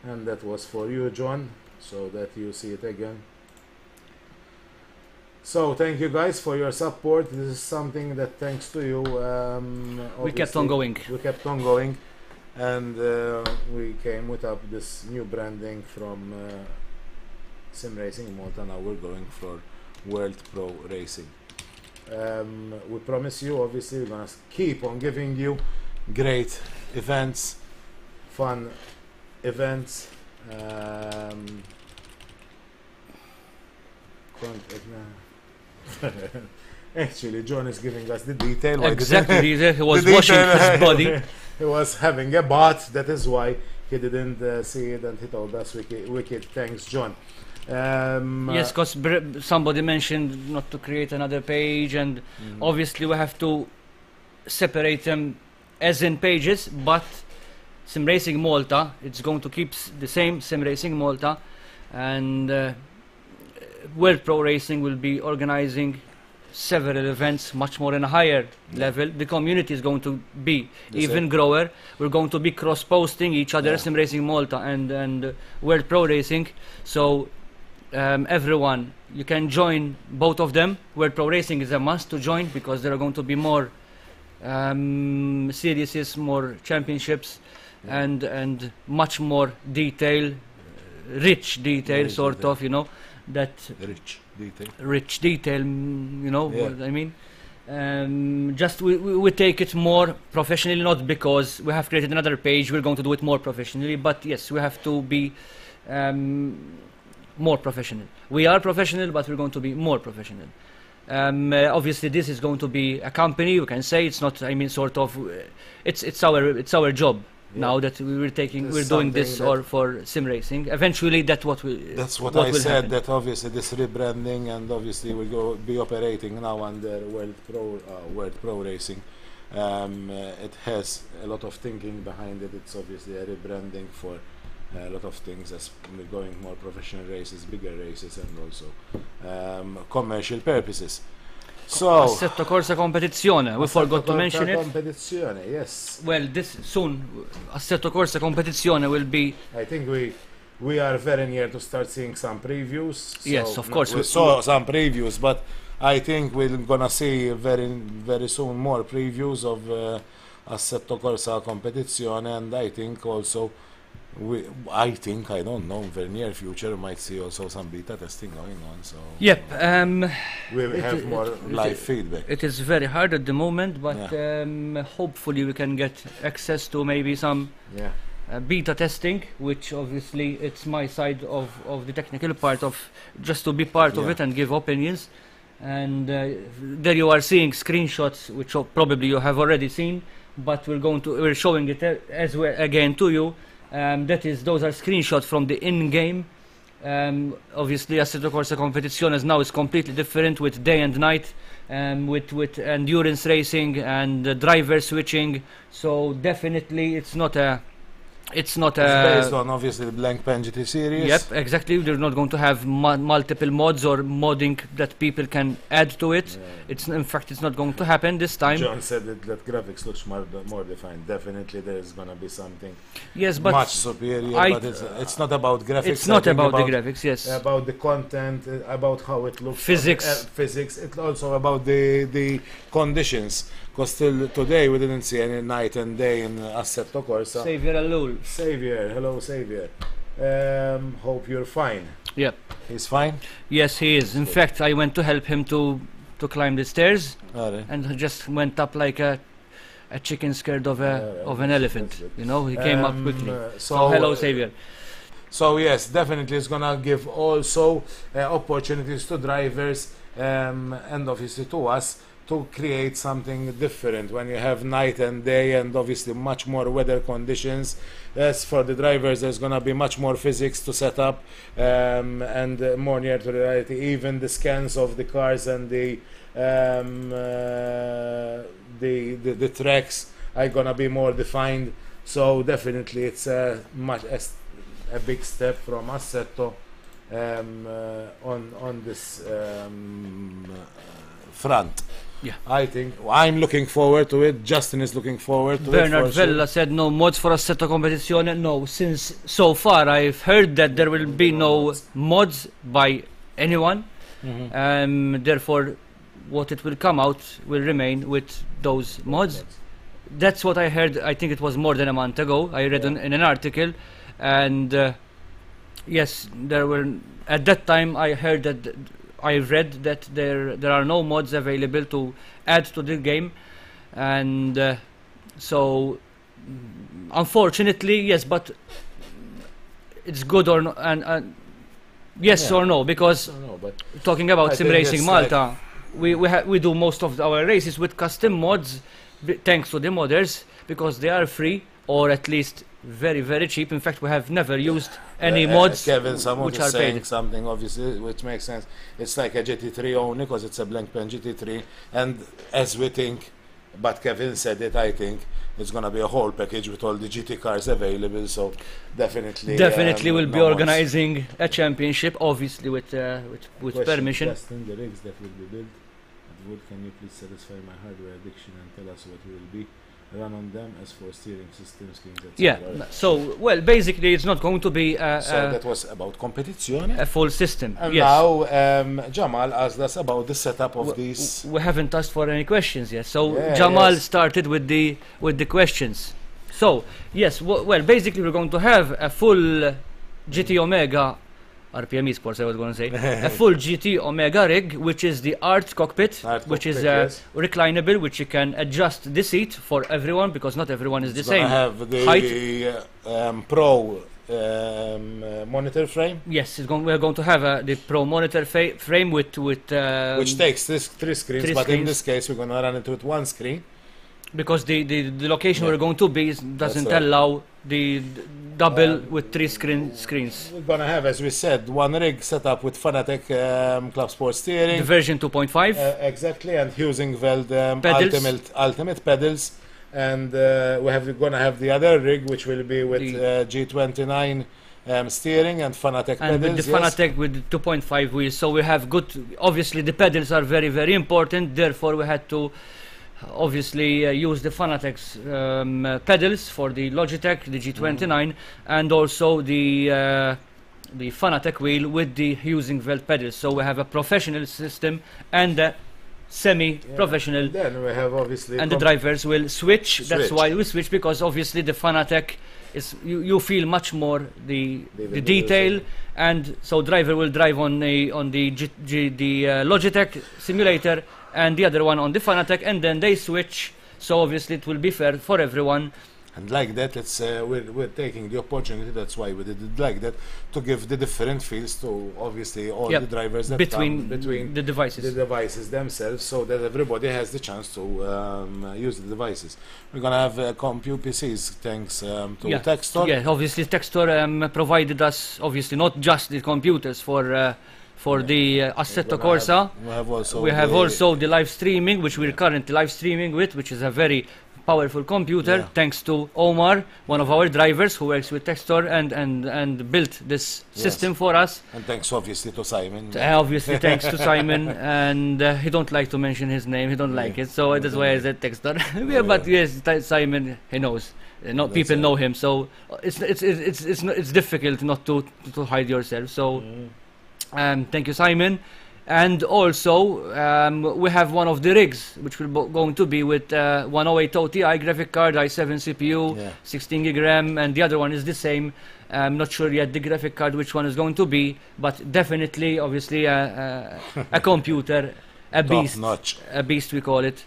And that was for you, John, so that you see it again. So thank you guys for your support. This is something that thanks to you, we kept on going. We kept on going, and we came with up this new branding from Sim Racing Malta. Now we're going for World Pro Racing. We promise you, obviously, we're gonna keep on giving you great events, fun events. Actually, John is giving us the detail. Exactly, he was washing his body. He was having a bath, that is why he didn't see it, and he told us wicked thanks, John. Yes, because somebody mentioned not to create another page, and obviously we have to separate them as in pages, but Sim Racing Malta, it's going to keep the same Sim Racing Malta, and World Pro Racing will be organizing several events much more in a higher level. The community is going to be even grower. We're going to be cross-posting each other, Sim Racing Malta and World Pro Racing. So everyone, you can join both of them. World Pro Racing is a must to join because there are going to be more series, more championships, and much more detail, rich detail, sort of, you know, that rich detail, you know what I mean. Just we take it more professionally, not because we have created another page, we're going to do it more professionally, but yes, we have to be more professional. We are professional, but we're going to be more professional. Obviously this is going to be a company, you can say. It's not, I mean, sort of, it's our job. Now that we're doing this or for sim racing, eventually that's what I said happen. That obviously this rebranding, and obviously we'll be operating now under World Pro Racing. It has a lot of thinking behind it. It's obviously a rebranding for a lot of things, as we're going more professional races, bigger races, and also commercial purposes. So, Assetto Corsa competizione. We forgot to mention it. Competizione, yes. Well, this soon, Assetto Corsa competizione will be. I think we are very near to start seeing some previews. So yes, of course. We saw some previews, but I think we're gonna see very soon more previews of Assetto Corsa competizione, and I think also. I don't know, in the near future we might see also some beta testing going on, so yep, we will have more live feedback. It is very hard at the moment, but hopefully we can get access to maybe some beta testing, which obviously it's my side of the technical part of just to be part of it and give opinions. And there you are seeing screenshots, which probably you have already seen, but we're showing it as well again to you. Those are screenshots from the in-game. Obviously, Assetto Corsa Competizione now is completely different with day and night, with endurance racing and driver switching. So definitely, it's not a It's not It's based a. on obviously the blank pen GT series. Yep, exactly. They're not going to have multiple mods or modding that people can add to it. It's in fact, it's not going to happen this time. John said that graphics looks more defined. Definitely, there's gonna be something Yes, but much superior. But it's not about graphics. it's not I think about the graphics. Yes, about the content, about how it looks. Physics. Physics. It's also about the conditions. Because till today we didn't see any night and day in Assetto Corsa. Xavier Alul. Xavier, hello Xavier. Hope you're fine. Yep. He's fine. Yes, he is. In fact, I went to help him to climb the stairs, Alright. and he just went up like a chicken scared of an elephant. that's good. You know, he came up quickly. So Hello, Xavier. So yes, definitely it's gonna give also opportunities to drivers and obviously to us to create something different when you have night and day and obviously much more weather conditions. As for the drivers, there's gonna be much more physics to set up and more near to reality. Even the scans of the cars and the tracks are gonna be more defined. So definitely it's a big step from Assetto on this front. Yeah. I think I'm looking forward to it. Justin is looking forward to it. Bernard for sure. Vella said no mods for Assetto Competizione. No, since so far I've heard that there will be no mods by anyone. Therefore, what it will come out will remain with those mods. That's what I heard. I think it was more than a month ago. I read in an article, and yes, there were. At that time, I heard that. I read that there are no mods available to add to the game, and so unfortunately, yes, but it's good or no, and yes Yeah. or no, because I don't know, but talking about I Sim think Racing it's Malta, we do most of our races with custom mods, thanks to the modders, because they are free or at least very, very cheap. In fact, we have never used any mods Kevin Samut which is are saying paid. something obviously which makes sense. It's like a GT3 only because it's a blank pen GT3, and as we think, but Kevin said it, I think it's gonna be a whole package with all the GT cars available. So definitely We'll be no mods. organizing a championship, obviously with Question, permission. Justin, the rigs that will be built at Wood, can you please satisfy my hardware addiction and tell us what will be run on them as for steering system screens, etc. Yeah. So well, basically, it's not going to be So that was about competizione. a full system. And Yes. now Jamal asked us about the setup of these. We haven't asked for any questions yet. So Yeah, Jamal yes. started with the questions. So yes, well, basically we're going to have a full GT Omega RPM Esports, I was going to say, a full GT Omega rig, which is the art cockpit, which is yes. reclinable, which you can adjust the seat for everyone because not everyone is the It's same gonna have the height. Pro monitor frame, Yes, we're going to have the Pro monitor frame with which takes three screens, three but in screens. this case we're gonna run it with one screen. because the location Yeah. we're going to be doesn't right. allow the double with three screens. We're gonna have, as we said, one rig set up with Fanatec Club Sport steering. The version 2.5. Exactly, and using Veld Pedals. ultimate pedals, and we're gonna have the other rig, which will be with G29 steering and Fanatec And pedals. with the Fanatec with the 2.5 wheels, so we have good. Obviously, the pedals are very, very important. Therefore, we had to obviously use the Fanatec's pedals for the Logitech, the G29, and also the Fanatec wheel with the using Velt pedals. So we have a professional system and a semi-professional. Then we have obviously And the drivers will switch. That's Switch. why we switch, because obviously the Fanatec is you feel much more the detail, and so driver will drive on the Logitech simulator and the other one on the Fanatec, and then they switch. So obviously it will be fair for everyone. And like that, it's we're taking the opportunity. That's why we did it like that, to give the different feels to obviously all Yep. the drivers that between come between the devices. the devices themselves, so that everybody has the chance to use the devices. We're gonna have compute PCs thanks to Textor. Yeah, obviously Textor provided us obviously not just the computers for the Assetto Corsa. We have also We have also the live streaming, which we're currently live streaming with, which is a very powerful computer, Yeah. thanks to Omar, one of our drivers who works with Textor and built this system for us. And thanks obviously to Simon. Obviously, thanks to Simon, and he don't like to mention his name. He don't like it, so that's why I said Textor. Yeah, but yes, Simon, he knows. People know him, so it's difficult not to hide yourself. So, thank you, Simon. And also, we have one of the rigs, which will going to be with 108 Ti graphic card, i7 CPU, 16 gig RAM, and the other one is the same. I'm not sure yet the graphic card which one is going to be, but definitely, obviously, a computer, a beast we call it.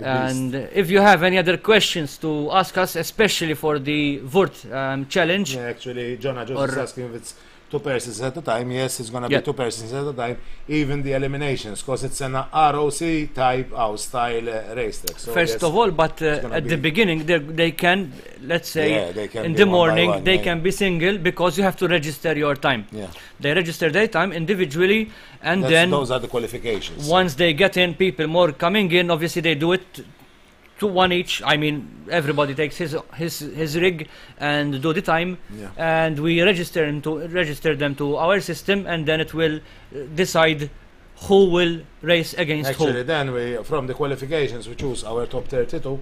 And if you have any other questions to ask us, especially for the Vurt challenge. Yeah, actually, Jonah just is asking if it's 2 persons at a time. Yes, it's going to be 2 persons at a time, even the eliminations, because it's an ROC type house style racetrack. So first of all, but at the beginning, they can, let's say, in the morning, they can be single, because you have to register your time. Yeah. They register their time individually, and then those are the qualifications. Once they get in, people more coming in, obviously they do it to one each. I mean, everybody takes his rig and do the time, and we register them to our system, and then it will decide who will race against who. Actually, then we, from the qualifications, we choose our top 32,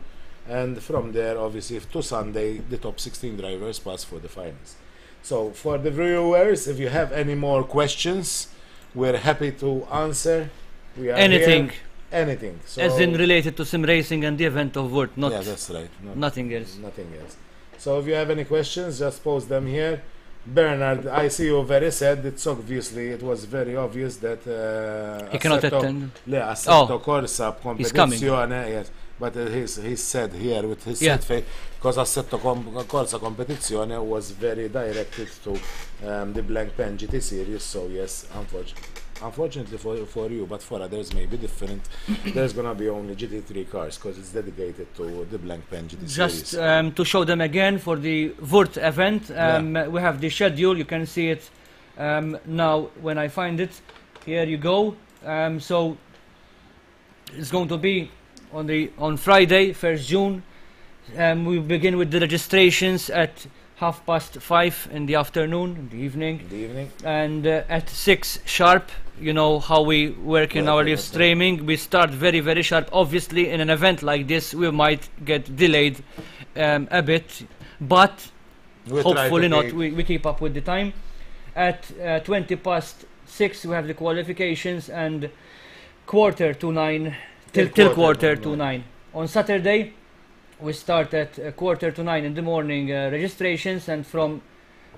and from there, obviously, to Sunday, the top 16 drivers pass for the finals. So, for the viewers, if you have any more questions, we're happy to answer. We are anything. Here. Anything. So as in related to sim racing and the event of Vurt, not that's right. Nothing else. Nothing else. So if you have any questions, just post them here. Bernard, I see you very sad. It was very obvious that he cannot attend. Assetto Corsa competizione. He's coming. Yes, but he's sad here with his sad face, because Assetto Corsa competizione was very directed to the Blank Pen GT series. So yes, unfortunately for you, but for others maybe different. There's gonna be only GT3 cars, because it's dedicated to the Blank Pen GT series. Just to show them again for the Vurt event, we have the schedule. You can see it now when I find it. Here you go. So it's going to be on Friday, 1st June. We begin with the registrations at 5:30 in the afternoon, in the evening. And at 6 sharp, you know how we work in our live streaming. We start very, very sharp. Obviously, in an event like this, we might get delayed a bit, but hopefully not. We keep up with the time. At 6:20, we have the qualifications, and 8:45 till 8:45. On Saturday, we start at 8:45 in the morning registrations, and from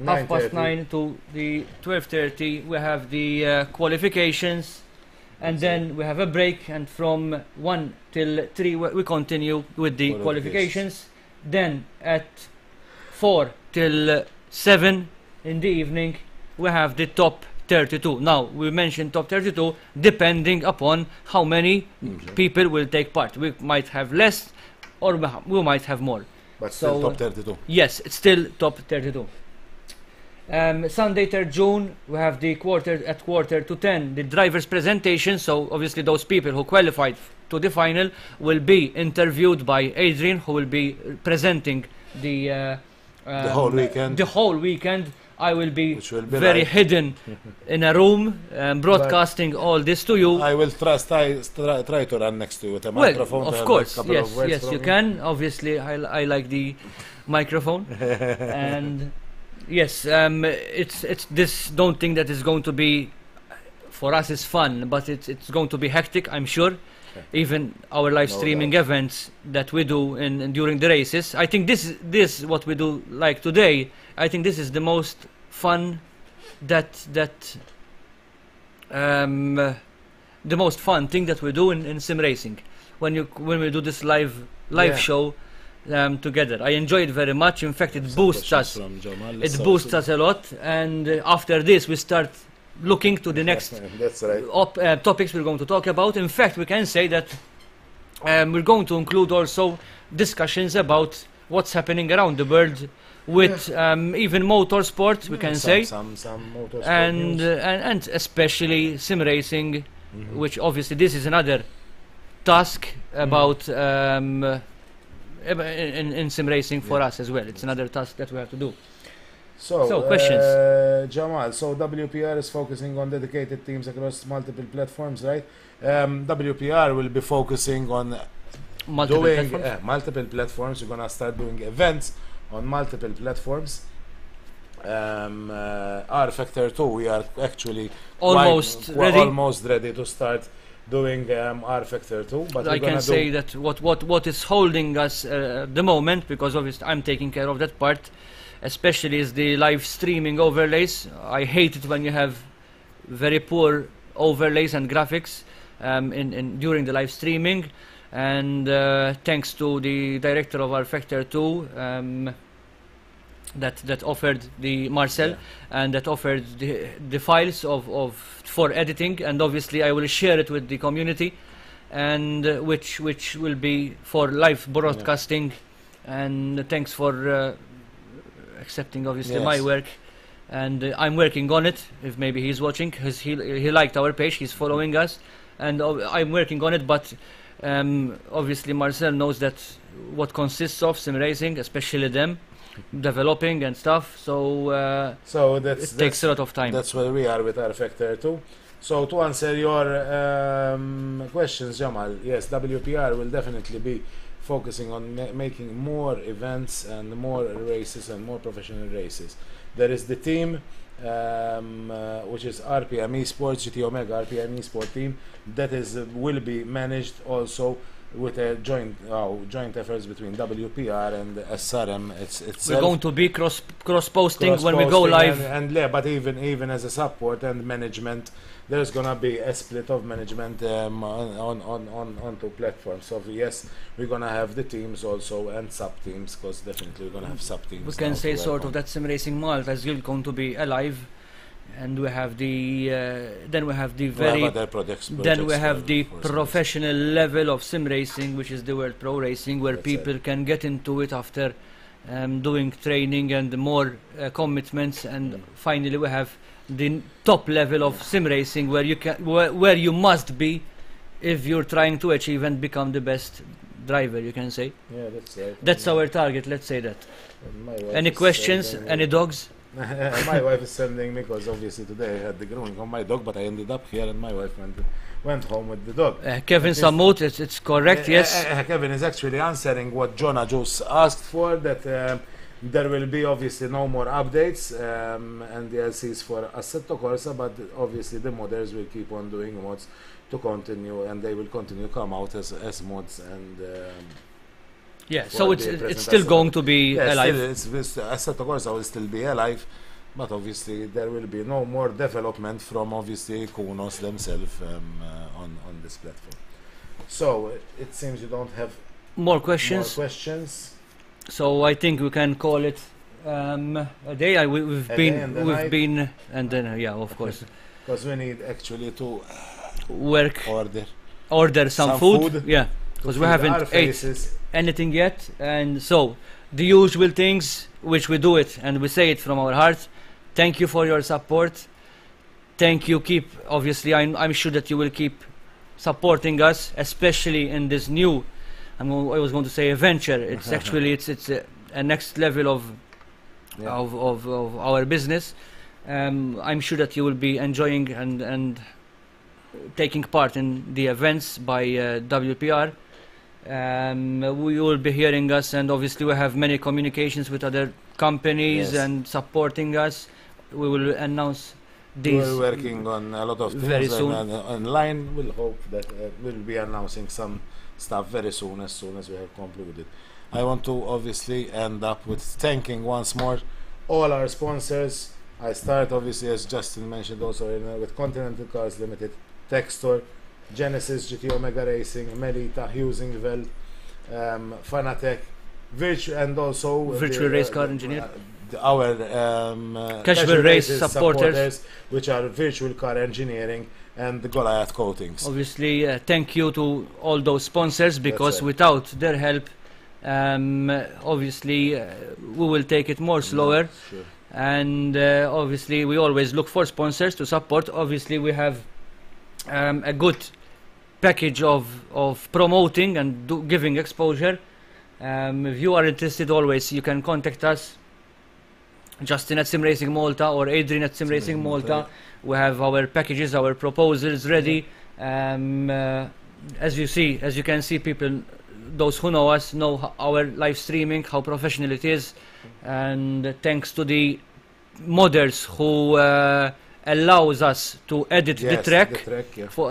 9:30 to the 12:30 we have the qualifications, and then we have a break, and from 1 till 3 we continue with the qualifications. Then at 4 till 7 in the evening we have the top 32. Now we mentioned top 32 depending upon how many people will take part. We might have less, or we might have more. But still top 32. Yes, it's still top 32. Sunday, 3rd June, we have the 9:45, the drivers' presentation. So obviously those people who qualified to the final will be interviewed by Adrian, who will be presenting the whole weekend. I will be very hidden in a room, broadcasting all this to you. I will try to run next to you with a microphone. Of course, yes, you can. Obviously, I like the microphone, and yes, it's this. Don't think that it's going to be, for us, it's fun, but it's going to be hectic, I'm sure. Even our live streaming events that we do during the races, I think this what we do like today. I think this is the most fun the most fun thing that we do in sim racing, when we do this live show together. I enjoy it very much. In fact, it boosts us. It boosts us a lot, and after this we start looking to the next topics we're going to talk about. In fact, we can say that we're going to include also discussions about what's happening around the world with even motorsport, we can say, some motorsport and especially sim racing, which obviously this is another task about in sim racing for us as well. It's another task that we have to do. So, questions. Jamal, so WPR is focusing on dedicated teams across multiple platforms, right? WPR will be focusing on Multiple doing platforms? multiple platforms. We're gonna start doing events on multiple platforms. R Factor 2, we are actually Almost ready. almost ready to start doing R Factor 2. But I we're can gonna say do, that what is holding us at the moment, because obviously I'm taking care of that part, especially is the live streaming overlays. I hate it when you have very poor overlays and graphics during the live streaming. And thanks to the director of our Factor 2 that offered the Marcel, Yeah. and that offered the files for editing, and obviously I will share it with the community, and which will be for live broadcasting. And thanks for accepting obviously my Yes. work, and I'm working on it. If maybe he's watching, because he liked our page, he's following us, and I'm working on it. But obviously Marcel knows that what consists of sim racing, especially them developing and stuff. So so it takes a lot of time. That's where we are with R Factor 2. So to answer your questions, Jamal, yes, WPR will definitely be focusing on making more events and more races and more professional races. There is the team, which is RPM Esports, GT Omega RPM Esport team, that is will be managed also with a joint efforts between WPR and SRM itself. We're going to be cross posting when we go live. and yeah, but even as a support and management, there's gonna be a split of management on two platforms. So yes, we're gonna have the teams also and sub teams, because definitely we're gonna have sub teams. We can now say to sort work of that Sim Racing Malta is going to be alive, and we have the then we have the on. We have very other projects then we have for- the for Sim professional level of sim racing, which is the World Pro Racing, where That's people can get into it after doing training and more commitments, and finally we have the top level of sim racing, where you can where you must be if you're trying to achieve and become the best driver, you can say. Yeah, that's right. That's our target, let's say that. And my wife Any is questions? sending Any me- dogs? My wife is sending me, because obviously today I had the grooming on my dog, but I ended up here and my wife went home with the dog. Kevin At least- Samut, it's correct, yes. Kevin is actually answering what Jonah Juice asked for, that there will be obviously no more updates and DLCs for Assetto Corsa, but obviously the modders will keep on doing mods to continue, and they will continue to come out as mods. And Yeah, for so the it's present still Assetto. going to be yeah, alive. still, Assetto Corsa will still be alive, but obviously there will be no more development from obviously Kunos themselves on this platform. So it seems you don't have More questions? more questions. So I think we can call it a day. We've A been day and a we've night. been and then yeah, of course, Because we need actually to work, order some food. Yeah, to because we feed haven't our ate faces. anything yet, and so the usual things, which we do it and we say it from our heart. Thank you for your support. Thank you. Keep obviously. I'm sure that you will keep supporting us, especially in this new. I was going to say adventure. It's actually it's a next level of Yeah. of our business. I'm sure that you will be enjoying and taking part in the events by WPR. We will be hearing us, and obviously we have many communications with other companies Yes. and supporting us. We will announce these. We're working on a lot of things very soon. and, online. We'll hope that we'll be announcing some stuff very soon as we have concluded. I want to obviously end up with thanking once more all our sponsors. I start obviously, as Justin mentioned, also with Continental Cars Limited, Textor, Genesis, GT Omega Racing, Melita, Husingveld, Fanatec, and also Virtual Race Car Engineer. Our Casual Race Races supporters, which are Virtual Car Engineering and the Goliath Coatings. Obviously, thank you to all those sponsors, because right. without their help, obviously we will take it more slower. Sure. And obviously we always look for sponsors to support. Obviously we have a good package of promoting and giving exposure. If you are interested, always you can contact us. Justin at Sim Racing Malta or Adrian at Sim Racing Malta. We have our packages, our proposals ready. As you can see, people, those who know us know our live streaming, how professional it is, and thanks to the modders who allows us to edit the track.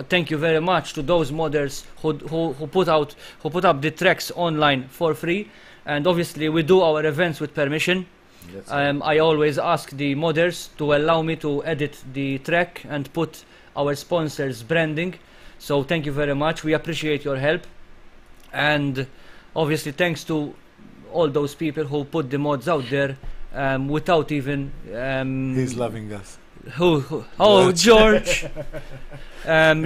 Thank you very much to those modders who put up the tracks online for free. And obviously we do our events with permission. I always ask the modders to allow me to edit the track and put our sponsors branding. So thank you very much. We appreciate your help. And obviously thanks to all those people who put the mods out there without even he's loving us. Oh, George.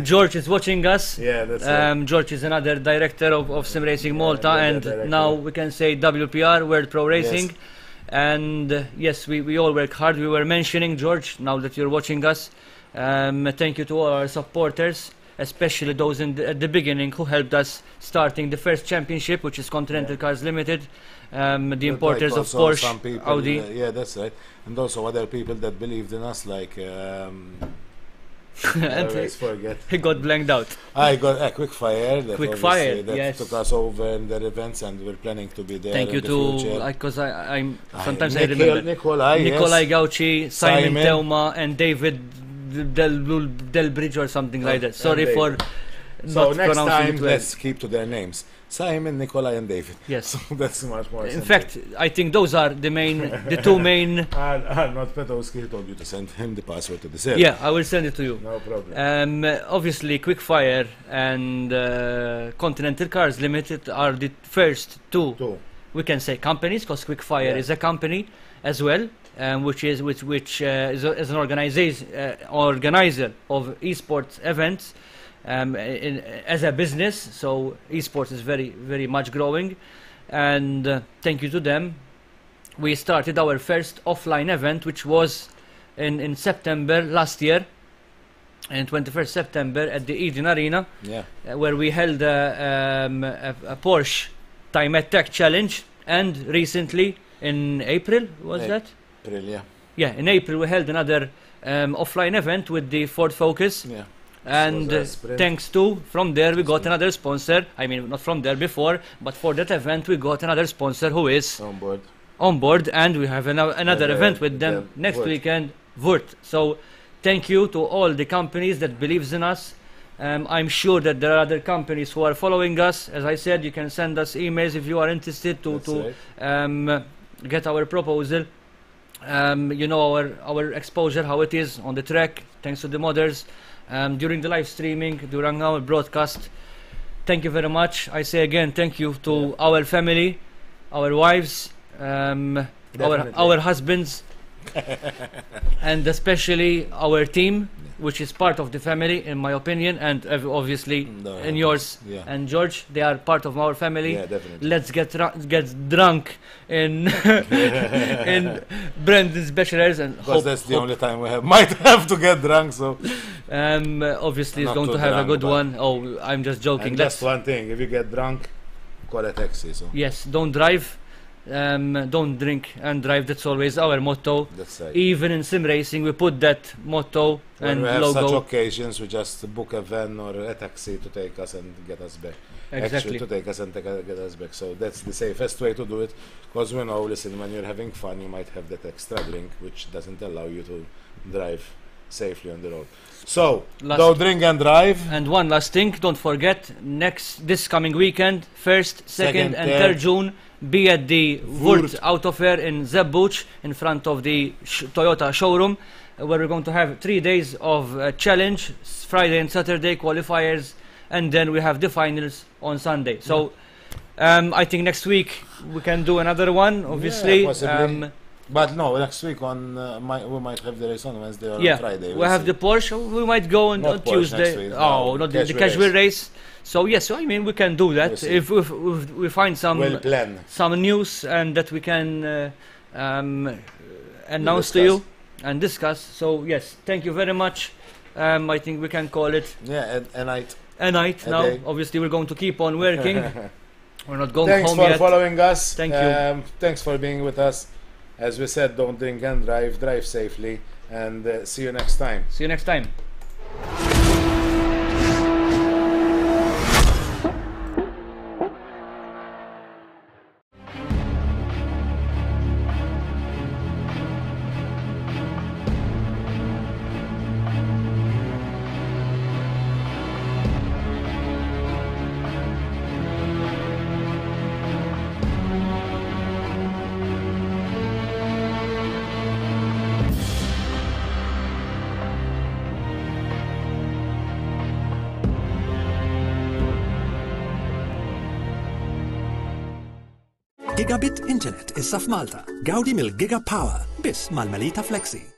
George is watching us. Yeah, that's right. George is another director of Sim Racing Malta, and now we can say WPR, World Pro Racing. Yes. And yes, we all work hard. We were mentioning George, now that you're watching us. Thank you to all our supporters, especially those at the beginning who helped us starting the first championship, which is Continental Cars Limited. The importers of Porsche, some people, Audi. Yeah, that's right. And also other people that believed in us, like I always forget. He got blanked out. I got a Quickfire. Quickfire, that yes. took us over in their events, and we're planning to be there. Thank you in the to, future. because I'm sometimes I remember Nikolai Gauci, Simon Teuma, and David Delbridge or something like that. Sorry for so not next pronouncing time, it well. let's keep to their names. Simon, Nikolai, and David. Yes. So that's much more. In fact, I think those are the two main. Not Petowski, he told you to send him the password to the server. Yeah, I will send it to you. No problem. Obviously, Quickfire and Continental Cars Limited are the first two. We can say companies, because Quickfire is a company as well, which is an organizer of esports events. As a business, so esports is very, very much growing, and thank you to them. We started our first offline event, which was in September last year, and 21st September at the Eden Arena, where we held a Porsche Time Attack Challenge, and recently in April, April, yeah, in April we held another offline event with the Ford Focus. Yeah. And thanks to, from there we got another sponsor. I mean, not from there before, but for that event we got another sponsor who is on board, and we have another event with them next weekend, Wurt. So thank you to all the companies that believes in us. I'm sure that there are other companies who are following us. As I said, you can send us emails if you are interested to get our proposal. You know our exposure, how it is on the track, thanks to the modders. During the live streaming, during our broadcast. Thank you very much. I say again, thank you to our family, our wives, our husbands, and especially our team, which is part of the family, in my opinion, and obviously in yours and George. They are part of our family. Yeah, definitely. Let's get drunk in in Brendan's bachelors, and because that's the only time we might have to get drunk. So obviously it's going to have a good one. Oh, I'm just joking. And that's one thing. If you get drunk, call a taxi. So yes, don't drive. Don't drink and drive. That's always our motto. That's right. Even in sim racing, we put that motto when and we have logo. such occasions, we just book a van or a taxi to take us and get us back. Exactly. Actually, to take us and get us back. So that's the safest way to do it. Because we know, listen, when you're having fun, you might have that extra drink, which doesn't allow you to drive safely on the road. So, don't drink and drive. And one last thing, don't forget, this coming weekend, 1st, 2nd and 3rd June, be at the Wurt Auto Fair in Zebuch, in front of the Toyota showroom, where we're going to have 3 days of challenge, Friday and Saturday qualifiers, and then we have the finals on Sunday. So I think next week we can do another one, obviously. Yeah, but no, next week we might have the race on Wednesday or on Friday. We'll have the Porsche. We might go on Tuesday. Not the casual race. So yes, I mean we can do that if we find some news and that we can announce to you and discuss. So yes, thank you very much. I think we can call it a night. A night now. Obviously, we're going to keep on working. We're not going Thanks home for yet. following us. Thank you. Thanks for being with us. As we said, don't drink and drive. Drive safely, and see you next time. See you next time. Gigabit Internet issa f'Malta. Gawdi mill-Giga Power biss mal-Melita Flexi.